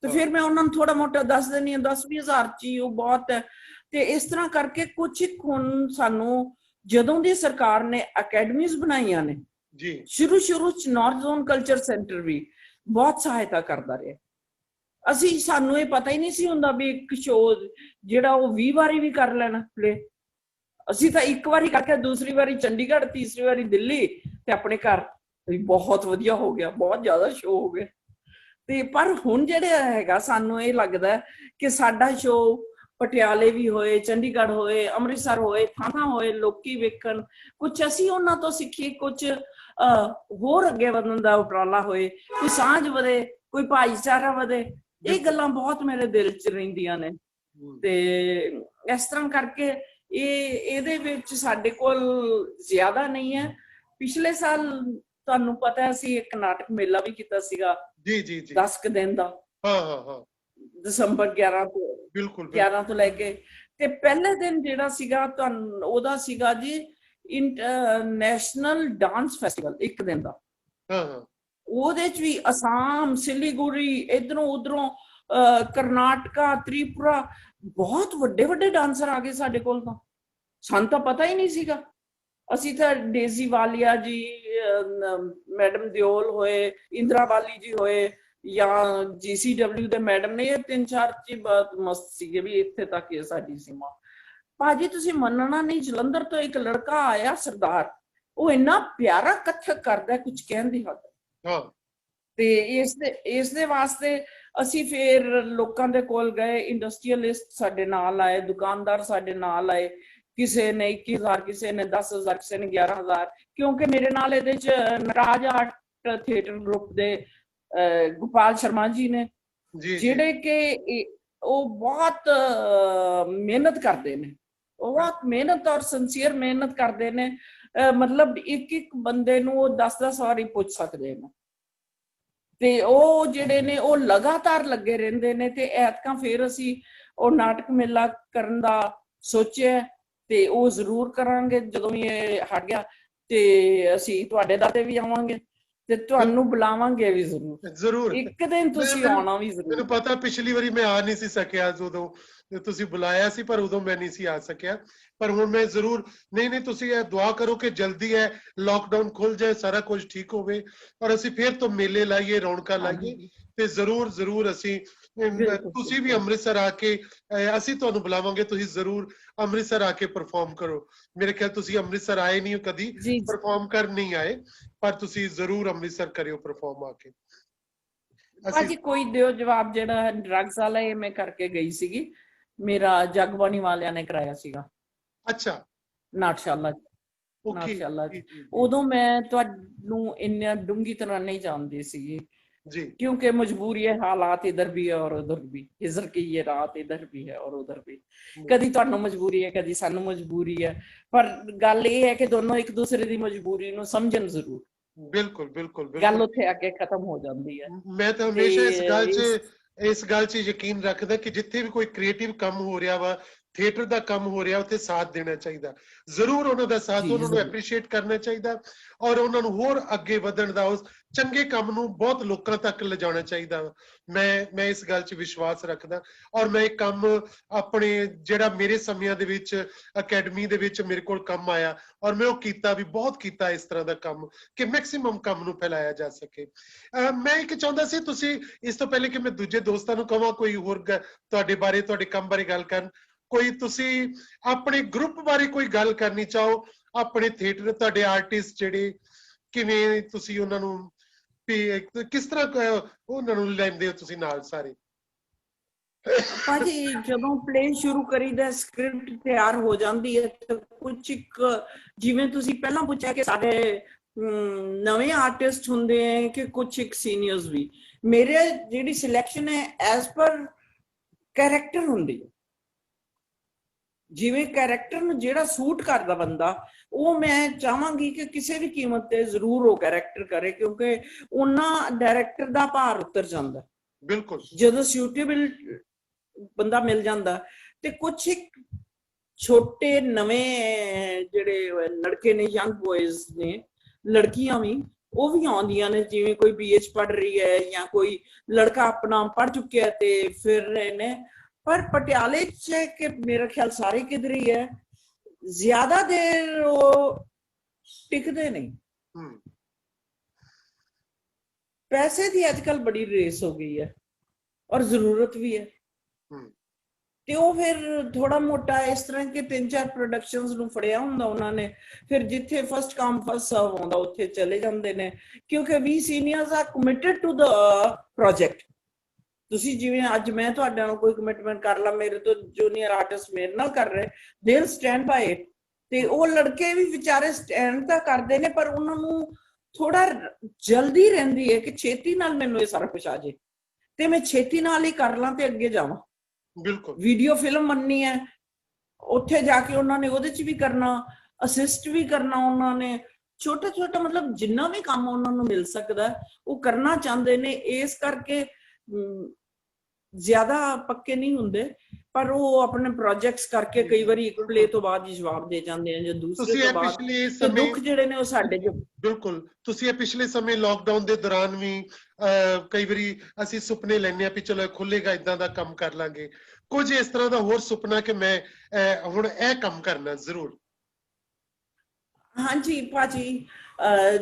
तो फिर मैं उन्होंने थोड़ा मोटा दस देनी है, 10-20 हज़ार ची वो बहुत है। ते इस तरह करके कुछ हुण सानू जदों दी सरकार ने अकैडमीज बनाईयां ने जी, शुरू च नॉर्थ जोन कल्चर सेंटर भी बहुत सहायता करदा रहा। असी सानू ये पता ही नहीं सी हुंदा भी एक शो जिहड़ा वो 20 वारी भी कर लेना प्ले। असी तो एक बारी करके दूसरी बारी चंडीगढ़, तीसरी बारी दिल्ली ते अपने घर बहुत वधिया हो गया, बहुत ज्यादा शो हो गया। ते पर हुण जिहड़ा हैगा सानू ये लगदा है कि साडा शो पटियाले भी होए, चंडीगढ़ होए, अमृतसर होए, थाना होए, लोकी वेखण, कुछ असी उन्हां तो सीखीए, कुछ होर अगे वधण दा उपराला होए, कोई सांझ वधे, कोई भाईचारा वधे। ये गल्लां बहुत मेरे दिल च रहिंदियां ने। ते ਇਸ ਤਰ੍ਹਾਂ ਕਰਕੇ ਇਹਦੇ ਵਿੱਚ ਸਾਡੇ ਕੋਲ ਜ਼ਿਆਦਾ ਨਹੀਂ ਹੈ। ਪਿਛਲੇ ਸਾਲ ਤੁਹਾਨੂੰ ਪਤਾ ਅਸੀਂ ਇੱਕ ਨਾਟਕ ਮੇਲਾ ਵੀ ਕੀਤਾ ਸੀਗਾ ਜੀ ਜੀ ਜੀ 10 ਕੁ ਦਿਨ ਦਾ। ਹਾਂ ਦਸੰਬਰ 11 ਤੋਂ ਬਿਲਕੁਲ 11 ਤੋਂ ਲੈ ਕੇ ਤੇ ਪਹਿਲੇ ਦਿਨ ਜਿਹੜਾ ਸੀਗਾ ਤੁਹਾਨੂੰ ਉਹਦਾ ਸੀਗਾ ਜੀ ਇੰਟਰਨੈਸ਼ਨਲ ਡਾਂਸ ਫੈਸਟੀਵਲ, ਇੱਕ ਦਿਨ ਦਾ। ਹਾਂ ਉਹਦੇ ਚ ਵੀ ਅਸਾਮ, ਸਿਲੀਗੁੜੀ, ਇਧਰੋਂ ਉਧਰੋਂ ਕਰਨਾਟਕਾ, ਤ੍ਰਿਪੁਰਾ, ਬਹੁਤ ਵੱਡੇ ਵੱਡੇ ਡਾਂਸਰ ਆ ਗਏ ਸਾਡੇ ਕੋਲ। ਤਾਂ ਸਾਨੂੰ ਤਾਂ ਪਤਾ ਹੀ ਨਹੀਂ ਸੀਗਾ। ਅਸੀਂ ਤਾਂ ਡੇਜ਼ੀ ਵਾਲੀਆ ਜੀ, ਮੈਡਮ ਦਿਓਲ ਹੋਏ, ਇੰਦਰਾ ਵਾਲੀ ਜੀ ਹੋਏ, ਜਾਂ GCW ਦੇ ਮੈਡਮ ਨੇ, ਇਹ 3-4 ਚ ਬਹੁਤ ਮਸਤ ਸੀਗੇ ਵੀ ਇੱਥੇ ਤੱਕ ਇਹ ਸਾਡੀ ਸੀਮਾ। ਭਾਜੀ ਤੁਸੀਂ ਮੰਨਣਾ ਨਹੀਂ, ਜਲੰਧਰ ਤੋਂ ਇੱਕ ਲੜਕਾ ਆਇਆ ਸਰਦਾਰ, ਉਹ ਇੰਨਾ ਪਿਆਰਾ ਕੱਥਕ ਕਰਦਾ, ਕੁਝ ਕਹਿਣ ਦੀ ਹੱਦ। ਹਾਂ ਤੇ ਇਸ ਦੇ ਵਾਸਤੇ ਅਸੀਂ ਫਿਰ ਲੋਕਾਂ ਦੇ ਕੋਲ ਗਏ, ਇੰਡਸਟਰੀਅਲਿਸਟ ਸਾਡੇ ਨਾਲ ਆਏ, ਦੁਕਾਨਦਾਰ ਸਾਡੇ ਨਾਲ ਆਏ। ਕਿਸੇ ਨੇ 21,000, ਕਿਸੇ ਨੇ 10,000, ਕਿਸੇ ਨੇ 11,000, ਕਿਉਂਕਿ ਮੇਰੇ ਨਾਲ ਇਹਦੇ ਚ ਨਟਰਾਜ ਆਰਟ ਥੀਏਟਰ ਗਰੁੱਪ ਦੇ ਗੋਪਾਲ ਸ਼ਰਮਾ ਜੀ ਨੇ, ਜਿਹੜੇ ਕਿ ਉਹ ਬਹੁਤ ਮਿਹਨਤ ਕਰਦੇ ਨੇ, ਉਹ ਬਹੁਤ ਮਿਹਨਤ ਔਰ ਸਿੰਸੀਅਰ ਮਿਹਨਤ ਕਰਦੇ ਨੇ। ਮਤਲਬ ਇੱਕ ਬੰਦੇ ਨੂੰ ਉਹ 10-10 ਵਾਰੀ ਪੁੱਛ ਸਕਦੇ ਨੇ, ਤੇ ਉਹ ਜਿਹੜੇ ਨੇ ਉਹ ਲਗਾਤਾਰ ਲੱਗੇ ਰਹਿੰਦੇ ਨੇ। ਤੇ ਐਤਕਾਂ ਫਿਰ ਅਸੀਂ ਉਹ ਨਾਟਕ ਮੇਲਾ ਕਰਨ ਦਾ ਸੋਚਿਆ, ਤੇ ਉਹ ਜ਼ਰੂਰ ਕਰਾਂਗੇ ਜਦੋਂ ਵੀ ਇਹ ਹਟ ਗਿਆ। ਤੇ ਅਸੀਂ ਤੁਹਾਡੇ ਦਰ ਤੇ ਵੀ ਆਵਾਂਗੇ ਤੇ ਤੁਹਾਨੂੰ ਬੁਲਾਵਾਂਗੇ ਵੀ ਜ਼ਰੂਰ। ਇੱਕ ਦਿਨ ਤੁਸੀਂ ਆਉਣਾ ਵੀ ਜ਼ਰੂਰ। ਮੈਨੂੰ ਪਤਾ ਪਿਛਲੀ ਵਾਰੀ ਮੈਂ ਆ ਨਹੀਂ ਸੀ ਸਕਿਆ ਜਦੋਂ ਤੁਸੀਂ ਬੁਲਾਇਆ ਸੀ, ਪਰ ਉਦੋਂ ਮੈਂ ਨਹੀਂ ਸੀ ਆ ਸਕਿਆ। ਪਰ ਹੁਣ ਮੈਂ ਜ਼ਰੂਰ, ਨਹੀਂ ਤੁਸੀਂ ਇਹ ਦੁਆ ਕਰੋ ਕਿ ਜਲਦੀ ਹੈ ਲਾਕਡਾਊਨ ਖੁੱਲ ਜਾਏ, ਸਾਰਾ ਕੁਝ ਠੀਕ ਹੋਵੇ, ਔਰ ਅਸੀਂ ਫਿਰ ਤੋਂ ਮੇਲੇ ਲਾਈਏ, ਰੌਣਕਾਂ ਲਾਈਏ। ਤੇ ਜ਼ਰੂਰ ਅਸੀਂ, ਤੁਸੀਂ ਵੀ ਅੰਮ੍ਰਿਤਸਰ ਆ ਕੇ, ਅਸੀਂ ਤੁਹਾਨੂੰ ਬੁਲਾਵਾਂਗੇ, ਤੁਸੀਂ ਜ਼ਰੂਰ ਅੰਮ੍ਰਿਤਸਰ ਆ ਕੇ ਪਰਫਾਰਮ ਕਰੋ। ਮੇਰੇ ਖਿਆਲ ਤੁਸੀਂ ਅੰਮ੍ਰਿਤਸਰ ਆਏ ਨਹੀਂ ਕਦੀ, ਪਰਫਾਰਮ ਕਰਨ ਨਹੀਂ ਆਏ, ਪਰ ਤੁਸੀਂ ਜ਼ਰੂਰ ਅੰਮ੍ਰਿਤਸਰ ਕਰਿਓ ਪਰਫਾਰਮ ਆ ਕੇ। ਭਾਜੀ ਕੋਈ ਦਿਓ ਜਵਾਬ। ਜਿਹੜਾ ਡਰੱਗਸ ਵਾਲਾ ਇਹ ਮੈਂ ਕਰਕੇ ਗਈ ਸੀਗੀ, ਮੇਰਾ ਜਗਬਾਣੀ ਵਾਲਿਆਂ ਨੇ ਕਰਾਇਆ ਸੀਗਾ। ਅੱਛਾ, ਨਾਟਸ਼ਾਲਾ ਉਦੋਂ ਮੈਂ ਤੁਹਾਨੂੰ ਇੰਨਾ ਡੂੰਗੀ ਤਰ੍ਹਾਂ ਨਹੀਂ ਜਾਣਦੀ ਸੀਗੀ जी, क्योंकि मजबूरी है, हालात इधर भी है और उधर भी, हिजर की ये रात इधर भी है और उधर भी। कदी तुहानू मजबूरी है, कदी सानू मजबूरी है, पर गल ये है कि दोनों एक दूसरे की मजबूरी नू समझन जरूर। बिल्कुल बिल्कुल गल उत्थे आके खत्म हो जाती है। मैं तो हमेशा इस गल च यकीन रखदा कि जिथे भी कोई क्रिएटिव काम हो रहा वा, थिएटर का काम हो रहा, उत्थे साथ देना चाहिए, जरूर उन्हां दा साथ उन्होंने एप्रीशिएट करना चाहिए, और उन्होंने होर अगे वधण दा, उस चंगे काम नूं बहुत लोकां तक ले जाना चाहिए। मैं इस गल च विश्वास रखदा, और मैं एक काम अपने जिहड़ा मेरे समयां दे विच अकैडमी दे विच मेरे कोल काम आया, और मैं वो कीता भी, बहुत कीता इस तरह दा काम कि मैक्सिमम काम नूं फैलाया जा सके। मैं एक चाहुंदा सी तुसीं इस तो पहले कि मैं दूजे दोस्तां नूं कहां कोई होर तुहाडे बारे, तुहाडे काम बारे गल करन, कोई तुसी अपने ग्रुप बारे कोई गल करनी चाहो, अपने थिएटर तुहाडे आर्टिस्ट जिहड़े किवें तुसी उन्हां नूं किस तरह उन्हां नूं लैंदे हो तुसी नाल सारे? भाजी ਜਦੋਂ प्ले शुरू करीदा, स्क्रिप्ट तैयार हो जाती है, तो कुछ एक जिवें तुसी पहलां पुछया कि साडे नवे आर्टिस्ट हुंदे हैं कि कुछ एक सीनियर्स भी, मेरे जिहड़ी सिलेक्शन है एज पर कैरेक्टर हुंदी है। जिवें कैरेक्टर ਨੂੰ ਜਿਹੜਾ सूट करदा बंदा, ਉਹ ਮੈਂ ਚਾਹਾਂਗੀ ਕਿ ਕਿਸੇ ਵੀ ਕੀਮਤ ਤੇ ਜ਼ਰੂਰ ਉਹ कैरेक्टर करे, ਕਿਉਂਕਿ ਉਹਨਾਂ डायरेक्टर ਦਾ ਭਾਰ ਉਤਰ ਜਾਂਦਾ ਬਿਲਕੁਲ ਜਦੋਂ सूटेबल ਬੰਦਾ ਮਿਲ ਜਾਂਦਾ। ਤੇ ਕੁਝ ਇੱਕ ਛੋਟੇ ਨਵੇਂ ਜਿਹੜੇ ਲੜਕੇ ਨੇ, ਯੰਗ ਬॉयਜ਼ ਨੇ, ਲੜਕੀਆਂ ਵੀ, ਉਹ ਵੀ ਆਉਂਦੀਆਂ ਨੇ, ਜਿਵੇਂ ਕੋਈ BH ਪੜ੍ਹ ਰਹੀ ਹੈ ਜਾਂ ਕੋਈ ਲੜਕਾ ਆਪਣਾ ਪੜ੍ਹ ਚੁੱਕਿਆ ਤੇ ਫਿਰ ਰਹੇ ਨੇ। पर पटियाले च के मेरा ख्याल सारे किधर ही है, ज्यादा देर वो टिकते नहीं। पैसे की आजकल बड़ी रेस हो गई है और जरूरत भी है, ਤੇ ਉਹ ਫਿਰ ਥੋੜਾ ਮੋਟਾ ਇਸ ਤਰ੍ਹਾਂ ਕਿ 3-4 ਪ੍ਰੋਡਕਸ਼ਨਸ ਨੂੰ ਫੜਿਆ ਹੁੰਦਾ ਉਹਨਾਂ ਨੇ, ਫਿਰ ਜਿੱਥੇ ਫਸਟ ਕਮ ਫਸਟ ਸਰਵ ਹੁੰਦਾ ਉੱਥੇ ਚਲੇ ਜਾਂਦੇ ਨੇ, ਕਿਉਂਕਿ we seniors are committed to the project. ਤੁਸੀਂ ਜਿਵੇਂ ਅੱਜ ਮੈਂ ਤੁਹਾਡੇ ਨਾਲ ਕੋਈ ਕਮਿਟਮੈਂਟ ਕਰ ਲਾ, ਮੇਰੇ ਤੋਂ ਜੂਨੀਅਰ ਆਰਟਿਸਟ ਮੇਰੇ ਨਾਲ ਕਰ ਰਹੇ, they will stand by it. ਤੇ ਉਹ ਲੜਕੇ ਵੀ ਵਿਚਾਰੇ ਸਟੈਂਡ ਤਾਂ ਕਰਦੇ ਨੇ, ਪਰ ਉਹਨਾਂ ਨੂੰ ਥੋੜਾ ਜਲਦੀ ਰਹਿੰਦੀ ਹੈ ਕਿ ਛੇਤੀ ਨਾਲ ਮੈਨੂੰ ਇਹ ਸਾਰਾ ਕੁਝ ਆ ਜੇ ਤੇ ਮੈਂ ਛੇਤੀ ਨਾਲ ਹੀ ਕਰ ਲਾਂ ਤੇ ਅੱਗੇ ਜਾਵਾਂ। ਬਿਲਕੁਲ। ਵੀਡੀਓ ਫਿਲਮ ਬਣਨੀ ਹੈ ਉੱਥੇ ਜਾ ਕੇ ਉਹਨਾਂ ਨੇ ਉਹਦੇ 'ਚ ਵੀ ਕਰਨਾ, ਅਸਿਸਟ ਵੀ ਕਰਨਾ, ਉਹਨਾਂ ਨੇ ਛੋਟਾ ਛੋਟਾ ਮਤਲਬ ਜਿੰਨਾ ਵੀ ਕੰਮ ਉਹਨਾਂ ਨੂੰ ਮਿਲ ਸਕਦਾ ਉਹ ਕਰਨਾ ਚਾਹੁੰਦੇ ਨੇ। ਇਸ ਕਰਕੇ ਜ਼ਿਆਦਾ ਪੱਕੇ ਨਹੀਂ ਹੁੰਦੇ, ਪਰ ਉਹ ਆਪਣੇ ਪ੍ਰੋਜੈਕਟਸ ਕਰਕੇ ਕਈ ਵਾਰੀ ਇੱਕ ਪਲੇ ਤੋਂ ਬਾਅਦ ਹੀ ਜਵਾਬ ਦੇ ਜਾਂਦੇ ਆ ਜਾਂ ਦੂਸਰੇ ਤੋਂ ਬਾਅਦ, ਤੇ ਦੁੱਖ ਜਿਹੜੇ ਨੇ ਉਹ ਸਾਡੇ ਜੋ। ਬਿਲਕੁਲ, ਤੁਸੀਂ ਇਹ ਪਿਛਲੇ ਸਮੇਂ ਲੋਕਡਾਊਨ ਦੇ ਦੌਰਾਨ ਵੀ ਕਈ ਵਾਰੀ ਅਸੀਂ ਸੁਪਨੇ ਲੈਂਦੇ ਆ ਵੀ ਚਲੋ ਖੁੱਲੇਗਾ ਇਦਾਂ ਦਾ ਕੰਮ ਕਰ ਲਾਂਗੇ, ਕੁਝ ਇਸ ਤਰ੍ਹਾਂ ਦਾ ਹੋਰ ਸੁਪਨਾ ਕਿ ਮੈਂ ਹੁਣ ਇਹ ਕੰਮ ਕਰਨਾ ਜ਼ਰੂਰ? ਹਾਂਜੀ ਭਾਜੀ,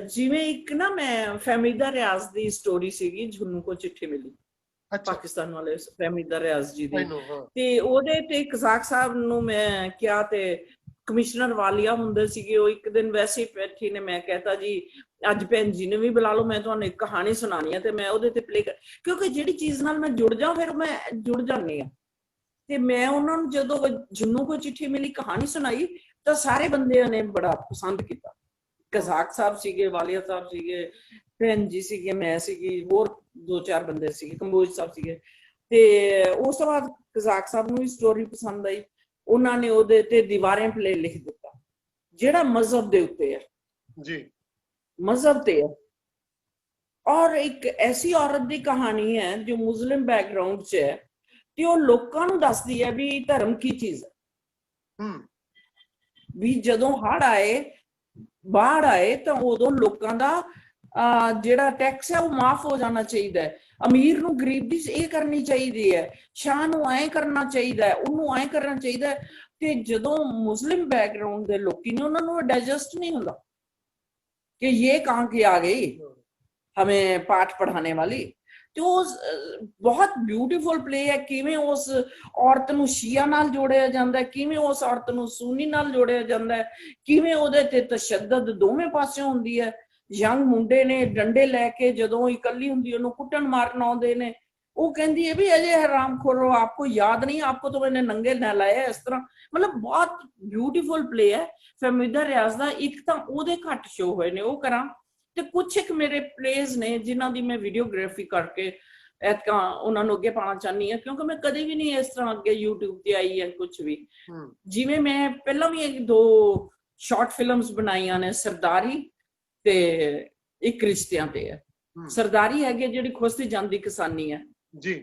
ਜਿਵੇਂ ਇੱਕ ਨਾ ਮੈਂ ਫਹਿਮੀਦਾ ਰਿਆਜ਼ ਦੀ ਸਟੋਰੀ ਸੀਗੀ, ਝੁੰਨੂ ਕੋ ਚਿੱਠੀ ਮਿਲੀ, ਪਾਕਿਸਤਾਨ ਵਾਲੇ ਫਹਿਮੀਦਾ ਰਿਆਜ਼ ਜੀ ਦੀ, ਤੇ ਉਹਦੇ ਤੇ ਕਜ਼ਾਕ ਸਾਹਿਬ ਨੂੰ ਮੈਂ ਕਿਹਾ, ਤੇ ਕਮਿਸ਼ਨਰ ਵਾਲੀਆ ਹੁੰਦੇ ਸੀਗੇ, ਉਹ ਇੱਕ ਦਿਨ ਵੈਸੇ ਹੀ ਬੈਠੀ ਨੇ, ਮੈਂ ਕਹਤਾ ਜੀ ਅੱਜ ਭੈਣ ਜੀ ਨੇ ਵੀ ਬੁਲਾ ਲਓ, ਮੈਂ ਤੁਹਾਨੂੰ ਇੱਕ ਕਹਾਣੀ ਸੁਣਾਣੀ ਹੈ, ਤੇ ਮੈਂ ਉਹਦੇ ਤੇ ਪਲੇ ਕਿਉਂਕਿ ਜਿਹੜੀ ਚੀਜ਼ ਨਾਲ ਮੈਂ ਜੁੜ ਜਾ ਫਿਰ ਮੈਂ ਜੁੜ ਜਾਂਦੀ ਹਾਂ। ਤੇ ਮੈਂ ਉਹਨਾਂ ਨੂੰ ਜਦੋਂ ਝੁੰਨੂ ਕੋ ਚਿੱਠੀ ਮਿਲੀ ਕਹਾਣੀ ਸੁਣਾਈ ਤਾਂ ਸਾਰੇ ਬੰਦਿਆਂ ਨੇ ਬੜਾ ਪਸੰਦ ਕੀਤਾ। ਕਜ਼ਾਕ ਸਾਹਿਬ ਸੀਗੇ, ਵਾਲੀਆ ਸਾਹਿਬ ਸੀਗੇ, ਭੈਣ ਜੀ ਸੀਗੇ, ਮੈਂ ਸੀਗੀ, ਹੋਰ 2-4 ਬੰਦੇ ਸੀਗੇ, ਕੰਬੋਜ ਸਾਹਿਬ ਸੀਗੇ। ਤੇ ਉਸ ਤੋਂ ਬਾਅਦ ਕਜ਼ਾਕ ਸਾਹਿਬ ਨੂੰ ਵੀ ਸਟੋਰੀ ਪਸੰਦ ਆਈ, ਉਹਨਾਂ ਨੇ ਉਹਦੇ ਤੇ ਦੀਵਾਰਾਂ ਪਲੇ ਲਿਖ ਦਿੱਤਾ ਜਿਹੜਾ ਮਜ਼ਹਬ ਦੇ ਉੱਤੇ ਹੈ ਜੀ, ਮਜ਼ਹਬ ਤੇ ਹੈ। ਔਰ ਇੱਕ ਐਸੀ ਔਰਤ ਦੀ ਕਹਾਣੀ ਹੈ ਜੋ ਮੁਸਲਿਮ ਬੈਕਗਰਾਉਂਡ 'ਚ ਹੈ, ਤੇ ਉਹ ਲੋਕਾਂ ਨੂੰ ਦੱਸਦੀ ਹੈ ਵੀ ਧਰਮ ਕੀ ਚੀਜ਼ ਹੈ। ਵੀ ਜਦੋਂ ਹੜ੍ਹ ਆਏ, ਬਾੜ ਆਏ, ਤਾਂ ਉਦੋਂ ਲੋਕਾਂ ਦਾ ਜਿਹੜਾ ਟੈਕਸ ਹੈ ਉਹ ਮਾਫ ਹੋ ਜਾਣਾ ਚਾਹੀਦਾ ਹੈ, ਅਮੀਰ ਨੂੰ ਗਰੀਬ ਦੀ ਇਹ ਕਰਨੀ ਚਾਹੀਦੀ ਹੈ, ਸ਼ਾਹ ਨੂੰ ਐਂ ਕਰਨਾ ਚਾਹੀਦਾ ਹੈ, ਉਹਨੂੰ ਐਂ ਕਰਨਾ ਚਾਹੀਦਾ ਹੈ। ਤੇ ਜਦੋਂ ਮੁਸਲਿਮ ਬੈਕਗਰਾਉਂਡ ਦੇ ਲੋਕੀ ਨੇ, ਉਹਨਾਂ ਨੂੰ ਡਾਈਜੈਸਟ ਨਹੀਂ ਹੁੰਦਾ ਕਿ ਇਹ ਕਹਾਂ ਕੀ ਆ ਗਈ ਹਮੇਂ ਪਾਠ ਪੜ੍ਹਾਣੇ ਵਾਲੀ। ਤੇ ਉਹ ਬਹੁਤ ਬਿਊਟੀਫੁਲ ਪਲੇ ਹੈ, ਕਿਵੇਂ ਉਸ ਔਰਤ ਨੂੰ ਸ਼ੀਆ ਨਾਲ ਜੋੜਿਆ ਜਾਂਦਾ ਹੈ, ਕਿਵੇਂ ਉਸ ਔਰਤ ਨੂੰ ਸੁੰਨੀ ਨਾਲ ਜੋੜਿਆ ਜਾਂਦਾ ਹੈ, ਕਿਵੇਂ ਉਹਦੇ ਤੇ ਤਸ਼ੱਦਦ ਦੋਵੇਂ ਪਾਸਿਓਂ ਹੁੰਦੀ ਹੈ। ਯੰਗ ਮੁੰਡੇ ਨੇ ਡੰਡੇ ਲੈ ਕੇ ਜਦੋਂ ਇਕੱਲੀ ਹੁੰਦੀ ਉਹਨੂੰ ਕੁੱਟਣ ਮਾਰਨ ਆਉਂਦੇ ਨੇ, ਉਹ ਕਹਿੰਦੀ ਹੈ ਵੀ ਅਜੇ ਹਰਾਮਖੋਰੋ, ਆਪਕੋ ਯਾਦ ਨਹੀਂ, ਆਪਕੋ ਤਾਂ ਮੈਨੇ ਨੰਗੇ ਨਹਿਲਾਇਆ, ਇਸ ਤਰ੍ਹਾਂ। ਮਤਲਬ ਬਹੁਤ ਬਿਊਟੀਫੁਲ ਪਲੇ ਹੈ ਫਹਿਮੀਦਾ ਰਿਆਜ਼ ਦਾ। ਇੱਕ ਤਾਂ ਉਹਦੇ ਘੱਟ ਸ਼ੋ ਹੋਏ ਨੇ, ਉਹ ਕਰਾਂ, ਤੇ ਕੁਛ ਇੱਕ ਮੇਰੇ ਪਲੇਜ਼ ਨੇ ਜਿਨ੍ਹਾਂ ਦੀ ਮੈਂ ਵੀਡੀਓਗ੍ਰਾਫੀ ਕਰਕੇ ਐਤਕਾਂ ਉਹਨਾਂ ਨੂੰ ਅੱਗੇ ਪਾਉਣਾ ਚਾਹੁੰਦੀ ਹਾਂ, ਕਿਉਂਕਿ ਮੈਂ ਕਦੇ ਵੀ ਨਹੀਂ ਇਸ ਤਰ੍ਹਾਂ ਅੱਗੇ YouTube ਤੇ ਆਈ ਹੈ ਕੁਛ ਵੀ। ਜਿਵੇਂ ਮੈਂ ਪਹਿਲਾਂ ਵੀ 2 ਸ਼ਾਰਟ ਫਿਲਮਸ ਬਣਾਈਆਂ ਨੇ, ਸਰਦਾਰੀ ਤੇ ਇੱਕ ਰਿਸ਼ਤਿਆਂ ਤੇ ਹੈ। ਸਰਦਾਰੀ ਹੈਗੀ ਜਿਹੜੀ ਖੁੱਸਦੀ ਜਾਂਦੀ ਕਿਸਾਨੀ ਹੈ ਜੀ,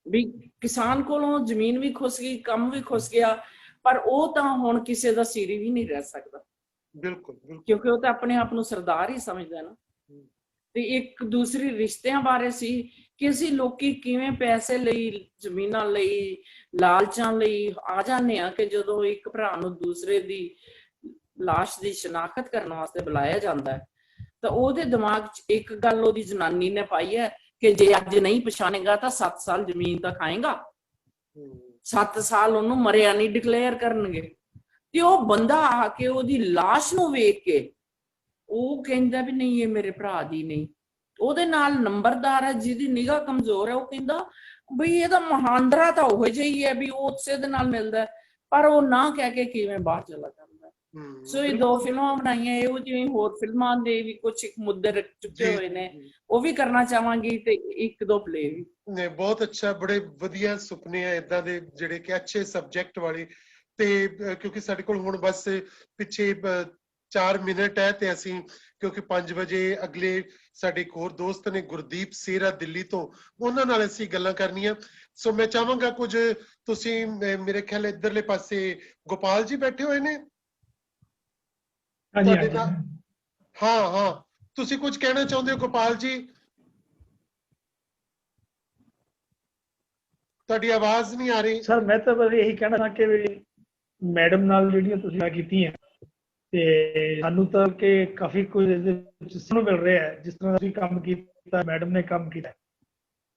ਵੀ ਕਿਸਾਨ ਕੋਲੋਂ ਜ਼ਮੀਨ ਵੀ ਖੁੱਸ ਗਈ, ਕੰਮ ਵੀ ਖੁੱਸ ਗਿਆ, ਪਰ ਉਹ ਤਾਂ ਹੁਣ ਕਿਸੇ ਦਾ ਸਿਰ ਵੀ ਨਹੀਂ ਰਹਿ ਸਕਦਾ। ਬਿਲਕੁਲ, ਕਿਉਂਕਿ ਉਹ ਤਾਂ ਆਪਣੇ ਆਪ ਨੂੰ ਸਰਦਾਰ ਹੀ ਸਮਝਦਾ ਨਾ। ਤੇ ਇੱਕ ਦੂਸਰੀ ਰਿਸ਼ਤਿਆਂ ਬਾਰੇ ਸੀ ਕਿ ਅਸੀਂ ਲੋਕੀ ਕਿਵੇਂ ਪੈਸੇ ਲਈ, ਜ਼ਮੀਨਾਂ ਲਈ, ਲਾਲਚਾਂ ਲਈ ਆ ਜਾਂਦੇ ਆ, ਕਿ ਜਦੋਂ ਇੱਕ ਭਰਾ ਨੂੰ ਦੂਸਰੇ ਦੀ ਲਾਸ਼ ਦੀ ਸ਼ਨਾਖਤ ਕਰਨ ਵਾਸਤੇ ਬੁਲਾਇਆ ਜਾਂਦਾ ਹੈ, ਤਾਂ ਉਹਦੇ ਦਿਮਾਗ 'ਚ ਇੱਕ ਗੱਲ ਉਹਦੀ ਜਨਾਨੀ ਨੇ ਪਾਈ ਹੈ ਕਿ ਜੇ ਅੱਜ ਨਹੀਂ ਪਛਾਣੇਗਾ ਤਾਂ 7 ਸਾਲ ਜ਼ਮੀਨ ਤਾਂ ਖਾਏਗਾ, 7 ਸਾਲ ਉਹਨੂੰ ਮਰਿਆ ਨਹੀਂ ਡਿਕਲੇਅਰ ਕਰਨਗੇ। ਤੇ ਉਹ ਬੰਦਾ ਆ ਕੇ ਉਹਦੀ ਲਾਸ਼ ਨੂੰ ਵੇਖ ਕੇ ਉਹ ਕਹਿੰਦਾ ਵੀ ਨਹੀਂ ਇਹ ਮੇਰੇ ਭਰਾ ਦੀ ਨਹੀਂ। ਉਹਦੇ ਨਾਲ ਨੰਬਰਦਾਰ ਹੈ ਜਿਹਦੀ ਨਿਗਾਹ ਕਮਜ਼ੋਰ ਹੈ, ਉਹ ਕਹਿੰਦਾ ਬਈ ਇਹਦਾ ਮਹਾਂਦਰਾ ਤਾਂ ਉਹ ਜਿਹਾ ਹੀ ਹੈ ਵੀ ਉਹ ਉਸੇ ਦੇ ਨਾਲ ਮਿਲਦਾ, ਪਰ ਉਹ ਨਾ ਕਹਿ ਕੇ ਕਿਵੇਂ ਬਾਹਰ ਚਲਾ ਜਾਂਦਾ। ਸੋ ਇਹ 2 ਫਿਲਮਾਂ ਬਣਾਈਆਂ, ਇਹੋ ਜਿਹੀਆਂ ਹੋਰ ਫਿਲਮਾਂ ਦੇ ਵੀ ਕੁਝ ਮੁੱਦੇ ਰੱਖ ਚੁੱਕੇ ਹੋਏ ਨੇ, ਉਹ ਵੀ ਕਰਨਾ ਚਾਹਾਂਗੀ, ਤੇ 1-2 ਪਲੇ ਵੀ ਨੇ। ਬਹੁਤ ਅੱਛਾ, ਬੜੇ ਵਧੀਆ ਸੁਪਨੇ ਆ ਇਦਾਂ ਦੇ ਜਿਹੜੇ ਕਿ ਅੱਛੇ ਸਬਜੈਕਟ ਵਾਲੇ। ਤੇ ਕਿਉਂਕਿ ਸਾਡੇ ਕੋਲ ਹੁਣ ਬਸ ਪਿੱਛੇ 4 ਮਿੰਟ ਹੈ, ਤੇ ਅਸੀਂ ਕਿਉਂਕਿ 5 ਵਜੇ ਅਗਲੇ ਸਾਡੇ ਇੱਕ ਹੋਰ ਦੋਸਤ ਨੇ ਗੁਰਦੀਪ ਸੇਰਾ ਦਿੱਲੀ ਤੋਂ, ਉਹਨਾਂ ਨਾਲ ਅਸੀਂ ਗੱਲਾਂ ਕਰਨੀਆਂ। ਸੋ ਮੈਂ ਚਾਹਾਂਗਾ ਕੁਝ ਤੁਸੀਂ, ਮੇਰੇ ਖਿਆਲ ਇੱਧਰਲੇ ਪਾਸੇ ਗੋਪਾਲ ਜੀ ਬੈਠੇ ਹੋਏ ਨੇ। ਹਾਂ, ਤੁਸੀਂ ਕੁਝ ਕਹਿਣਾ ਚਾਹੁੰਦੇ ਹੋ ਗੋਪਾਲ ਜੀ? ਤੁਹਾਡੀ ਆਵਾਜ਼ ਨਹੀਂ ਆ ਰਹੀ ਸਰ। ਮੈਂ ਤਾਂ ਬਸ ਇਹੀ ਕਹਿਣਾ ਕਿ ਮੈਡਮ ਨਾਲ ਜਿਹੜੀਆਂ ਤੁਸੀਂ ਗੱਲ ਕੀਤੀਆਂ, ਤੇ ਸਾਨੂੰ ਤਾਂ ਕਿ ਕਾਫੀ ਕੁਝ ਸਿੱਖਣ ਨੂੰ ਮਿਲ ਰਿਹਾ ਹੈ, ਜਿਸ ਤਰ੍ਹਾਂ ਅਸੀਂ ਕੰਮ ਕੀਤਾ, ਮੈਡਮ ਨੇ ਕੰਮ ਕੀਤਾ,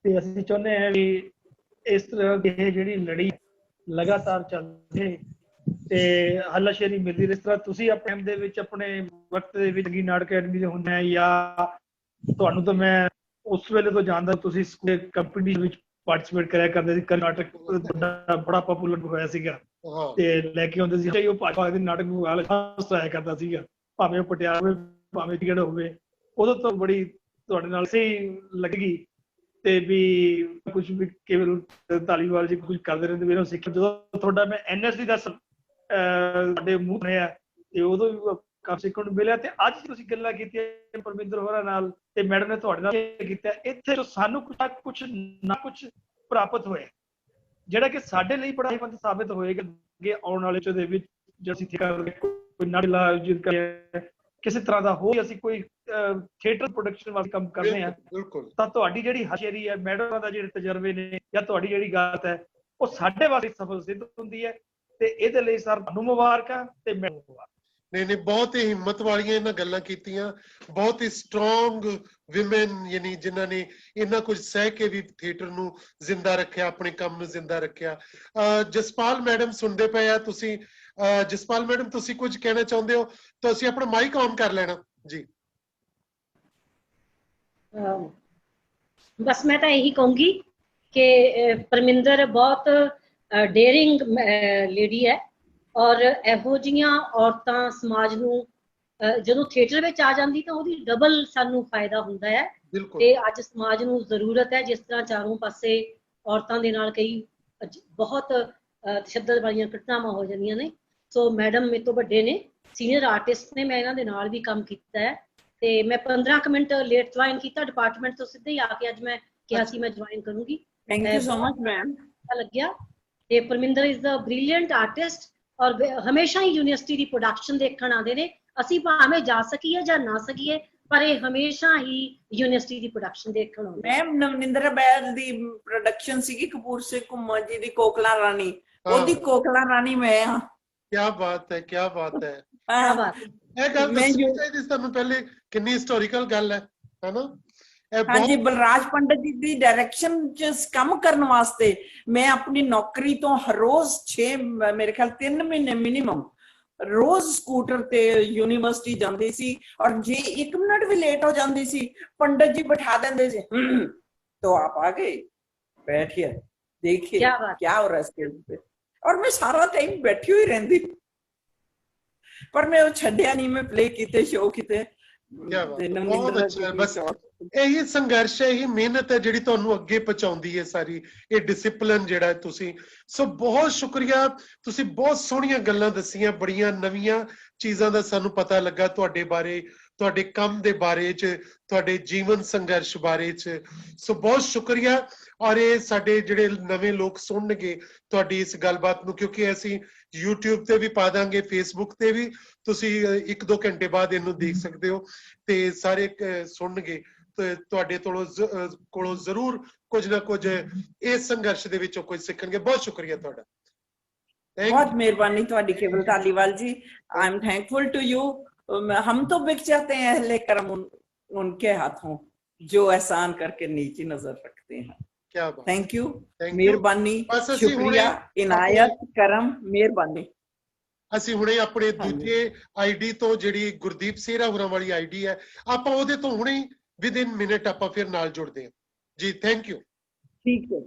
ਤੇ ਅਸੀਂ ਚਾਹੁੰਦੇ ਹਾਂ ਵੀ ਇਸ ਤਰ੍ਹਾਂ ਦੀ ਜਿਹੜੀ ਲੜੀ ਲਗਾਤਾਰ ਚੱਲਦੇ ਤੇ ਹੱਲਾਸ਼ੇਰੀ ਮਿਲਦੀ। ਇਸ ਤਰ੍ਹਾਂ ਤੁਸੀਂ ਆਪਣੇ ਦੇ ਵਿੱਚ, ਆਪਣੇ ਵਕਤ ਦੇ ਵਿੱਚ ਨਾਟਕ ਅਕੈਡਮੀ ਦੇ ਹੁੰਦੇ ਆ, ਜਾਂ ਤੁਹਾਨੂੰ ਤਾਂ ਮੈਂ ਉਸ ਵੇਲੇ ਤੋਂ ਜਾਣਦਾ, ਤੁਸੀਂ ਕੰਪੀਟੀਸ਼ਨ ਵਿੱਚ ਪਾਰਟਿਸਿਪੇਟ ਕਰਿਆ ਕਰਦੇ ਸੀ। ਨਾਟਕ ਬੜਾ ਪਪੂਲਰ ਹੋਇਆ ਸੀਗਾ, ਤੇ ਲੈ ਕੇ ਆਉਂਦੇ ਸੀ ਉਹ ਭਾਜਪਾ ਦੇ ਨਾਟਕ ਨੂੰ ਆਇਆ ਕਰਦਾ ਸੀਗਾ, ਭਾਵੇਂ ਉਹ ਪਟਿਆਲਾ ਹੋਵੇ ਭਾਵੇਂ ਚੰਡੀਗੜ੍ਹ ਹੋਵੇ। ਉਦੋਂ ਤੋਂ ਬੜੀ ਤੁਹਾਡੇ ਨਾਲ ਸਹੀ ਲੱਗੀ, ਤੇ ਵੀ ਕੁਝ ਵੀ ਕੇਵਲ ਧਾਲੀਵਾਲ ਜੀ ਕੁਝ ਕਰਦੇ ਰਹਿੰਦੇ, ਮੈਨੂੰ ਸਿੱਖਿਆ। ਜਦੋਂ ਤੁਹਾਡਾ ਮੈਂ NSD ਦਾ ਸਾਡੇ ਮੂੰਹ ਸੁਣਿਆ ਤੇ ਉਦੋਂ ਵੀ ਕਾਫੀ ਸਿੱਖਣ ਨੂੰ ਮਿਲਿਆ। ਤੇ ਅੱਜ ਤੁਸੀਂ ਗੱਲਾਂ ਕੀਤੀਆਂ ਪਰਮਿੰਦਰ ਹੋਰਾਂ ਨਾਲ ਤੇ ਮੈਡਮ ਨੇ ਤੁਹਾਡੇ ਨਾਲ ਕੀਤਾ, ਇੱਥੇ ਜੋ ਸਾਨੂੰ ਕੁਛ ਨਾ ਕੁਛ ਪ੍ਰਾਪਤ ਹੋਇਆ ਜਿਹੜਾ ਕਿ ਸਾਡੇ ਲਈ ਬੜਾ ਫਾਇਦੇਮੰਦ ਸਾਬਿਤ ਹੋਏਗਾ ਅੱਗੇ ਆਉਣ ਵਾਲੇ ਚ ਦੇ ਵਿੱਚ। ਜੇ ਅਸੀਂ ਕੋਈ ਨਾਟਕ ਆਯੋਜਿਤ ਕਰੀਏ, ਕਿਸੇ ਤਰ੍ਹਾਂ ਦਾ ਹੋਰ ਅਸੀਂ ਕੋਈ ਥੀਏਟਰ ਪ੍ਰੋਡਕਸ਼ਨ ਵਾਸਤੇ ਕੰਮ ਕਰਨੇ ਆ, ਤਾਂ ਤੁਹਾਡੀ ਜਿਹੜੀ ਹਾਜ਼ਰੀ ਹੈ, ਮੈਡਮ ਦਾ ਜਿਹੜੇ ਤਜਰਬੇ ਨੇ ਜਾਂ ਤੁਹਾਡੀ ਜਿਹੜੀ ਗੱਲ ਹੈ, ਉਹ ਸਾਡੇ ਵਾਸਤੇ ਸਫਲ ਸਿੱਧ ਹੁੰਦੀ ਹੈ। ਤੇ ਇਹਦੇ ਲਈ ਸਰ ਤੁਹਾਨੂੰ ਮੁਬਾਰਕਾਂ ਤੇ ਮੈਨੂੰ ਮੁਬਾਰਕ। नहीं, बहुत ही हिम्मत वालियां इन्हां गल्लां कीतियां, बहुत ही स्ट्रॉन्ग विमेन यानी जिन्हां ने इन्ना कुछ सह के भी थिएटर नूं जिंदा रखिया, अपने काम नूं जिंदा रखिया। जसपाल मैडम सुनदे पए आ तुसीं, जसपाल मैडम तुसीं कुछ कहना चाहुंदे हो तो असीं अपना माइक ऑन कर लेना जी। बस मैं तो यही कहूंगी कि परमिंदर बहुत डेयरिंग लेडी है और ਇਹੋ ਜਿਹੀਆਂ ਔਰਤਾਂ ਸਮਾਜ ਨੂੰ ਜਦੋਂ ਥੀਏਟਰ ਵਿੱਚ ਆ ਜਾਂਦੀ ਤਾਂ ਉਹਦੀ ਡਬਲ ਸਾਨੂੰ ਫਾਇਦਾ ਹੁੰਦਾ ਹੈ। ਤੇ ਅੱਜ ਸਮਾਜ ਨੂੰ ਜ਼ਰੂਰਤ ਹੈ, ਜਿਸ ਤਰ੍ਹਾਂ ਚਾਰੋਂ ਪਾਸੇ ਔਰਤਾਂ ਦੇ ਨਾਲ ਕਈ ਬਹੁਤ ਤਸ਼ੱਦਦ ਵਾਲੀਆਂ ਘਟਨਾਵਾਂ ਹੋ ਜਾਂਦੀਆਂ ਨੇ। ਸੋ ਮੈਡਮ ਮੇਰੇ ਤੋਂ ਵੱਡੇ ਨੇ, ਸੀਨੀਅਰ ਆਰਟਿਸਟ ਨੇ, ਮੈਂ ਇਹਨਾਂ ਦੇ ਨਾਲ ਵੀ ਕੰਮ ਕੀਤਾ ਹੈ। ਤੇ ਮੈਂ 15 ਮਿੰਟ ਲੇਟ ਜੁਆਇਨ ਕੀਤਾ ਡਿਪਾਰਟਮੈਂਟ ਤੋਂ, ਸਿੱਧੇ ਹੀ ਆ ਕੇ ਅੱਜ ਮੈਂ ਕਿਹਾ ਸੀ ਮੈਂ ਜੁਆਇਨ ਕਰੂੰਗੀ। Thank you so much ma'am. ਲੱਗਿਆ ਤੇ Parminder is a brilliant artist ਔਰ ਹਮੇਸ਼ਾ ਹੀ ਯੂਨੀਵਰਸਿਟੀ ਦੀ ਪ੍ਰੋਡਕਸ਼ਨ ਦੇਖਣ ਆਉਂਦੇ ਨੇ। ਅਸੀਂ ਭਾਵੇਂ ਜਾ ਸਕੀਏ ਜਾਂ ਨਾ ਸਕੀਏ, ਪਰ ਇਹ ਹਮੇਸ਼ਾ ਹੀ ਯੂਨੀਵਰਸਿਟੀ ਦੀ ਪ੍ਰੋਡਕਸ਼ਨ ਦੇਖਣ ਆਉਂਦੇ। ਮੈਮ ਨਵਨਿੰਦਰ ਬੈਦ ਦੀ ਪ੍ਰੋਡਕਸ਼ਨ ਸੀਗੀ ਕਪੂਰ ਸਿੰਘ ਘੁੰਮਾ ਜੀ ਦੀ ਕੋਕਲਾ ਰਾਣੀ, ਉਹਦੀ ਕੋਕਲਾ ਰਾਣੀ ਮੈਂ ਆ। क्या बात है, क्या बात है। क्या बात है। ਇਹ ਗੱਲ ਦੱਸਣੀ ਚਾਹੀਦੀ ਤੁਹਾਨੂੰ ਪਹਿਲੇ, ਕਿੰਨੀ ਹਿਸਟੋਰੀਕਲ ਗੱਲ ਹੈ ਨਾ। ਹਾਂਜੀ, ਬਲਰਾਜ ਪੰਡਤ ਜੀ ਦੀ ਡਾਇਰੈਕਸ਼ਨ ਚ ਕੰਮ ਕਰਨ ਵਾਸਤੇ ਮੈਂ ਆਪਣੀ ਨੌਕਰੀ ਤੋਂ ਹਰ ਰੋਜ਼ 6 ਮੇਰੇ ਖਿਆਲ 3 ਮਹੀਨੇ ਮਿਨੀਮਮ ਰੋਜ਼ ਸਕੂਟਰ ਤੇ ਯੂਨੀਵਰਸਿਟੀ ਜਾਂਦੀ ਸੀ। ਔਰ ਜੇ 1 ਮਿੰਟ ਵੀ ਲੇਟ ਹੋ ਜਾਂਦੀ ਸੀ, ਪੰਡਤ ਜੀ ਬਿਠਾ ਦਿੰਦੇ ਸੀ, तो आप आ गए, बैठिए देखिए क्या हो रहा है स्टेज पे। और मैं सारा टाइम बैठी हुई रहती, पर मैं वो छड्डिया नहीं, मैं प्ले किते शो किते। बहुत अच्छा। बस यही संघर्ष है, यही मेहनत है जिहड़ी तुहानू अगे पहुंचाउंदी है सारी, ये डिसिपलिन जिहड़ा तुसी। सो बहुत शुक्रिया, तुसी बहुत सोहणियां गल्लां दस्सियां, बड़ियां नवीं चीज़ां दा सानू पता लगा तुहाडे बारे, तुहाडे काम दे बारे च, तुहाडे जीवन संघर्ष बारे च। सो बहुत शुक्रिया। और ये साडे जिहड़े नवें लोग सुनणगे तुहाडी इस गलबात नू, क्योंकि असीं YouTube ते भी पा दांगे, Facebook ते भी, तुसी 1-2 घंटे बाद इहनू देख सकदे हो ते सारे सुनणगे ते तुहाडे कोलों जरूर कुछ ना कुछ इस संघर्ष दे विचों कुछ सीखणगे। बहुत शुक्रिया तुहाडा। बहुत मेहरबानी तुहाडी Kewal Dhaliwal ji, I am thankful to you. हम तो बिक जाते हैं अहले करम उनके हाथों जो एहसान करके नीची नजर रखते हैं। क्या बात। थैंक यू, मेहरबानी, शुक्रिया, इनायत, करम, मेहरबानी। ਅਸੀਂ ਹੁਣੇ ਆਪਣੇ ਦੂਜੇ ਆਈਡੀ ਤੋਂ ਜਿਹੜੀ ਗੁਰਦੀਪ ਸੇਰਾ ਹੋਰਾਂ ਵਾਲੀ ਆਈਡੀ ਹੈ, ਆਪਾਂ ਉਹਦੇ ਤੋਂ ਹੁਣੇ ਵਿਦਿਨ ਮਿੰਟ ਆਪਾਂ ਫਿਰ ਨਾਲ ਜੁੜਦੇ ਹਾਂ ਜੀ। Thank you. ਠੀਕ ਹੈ।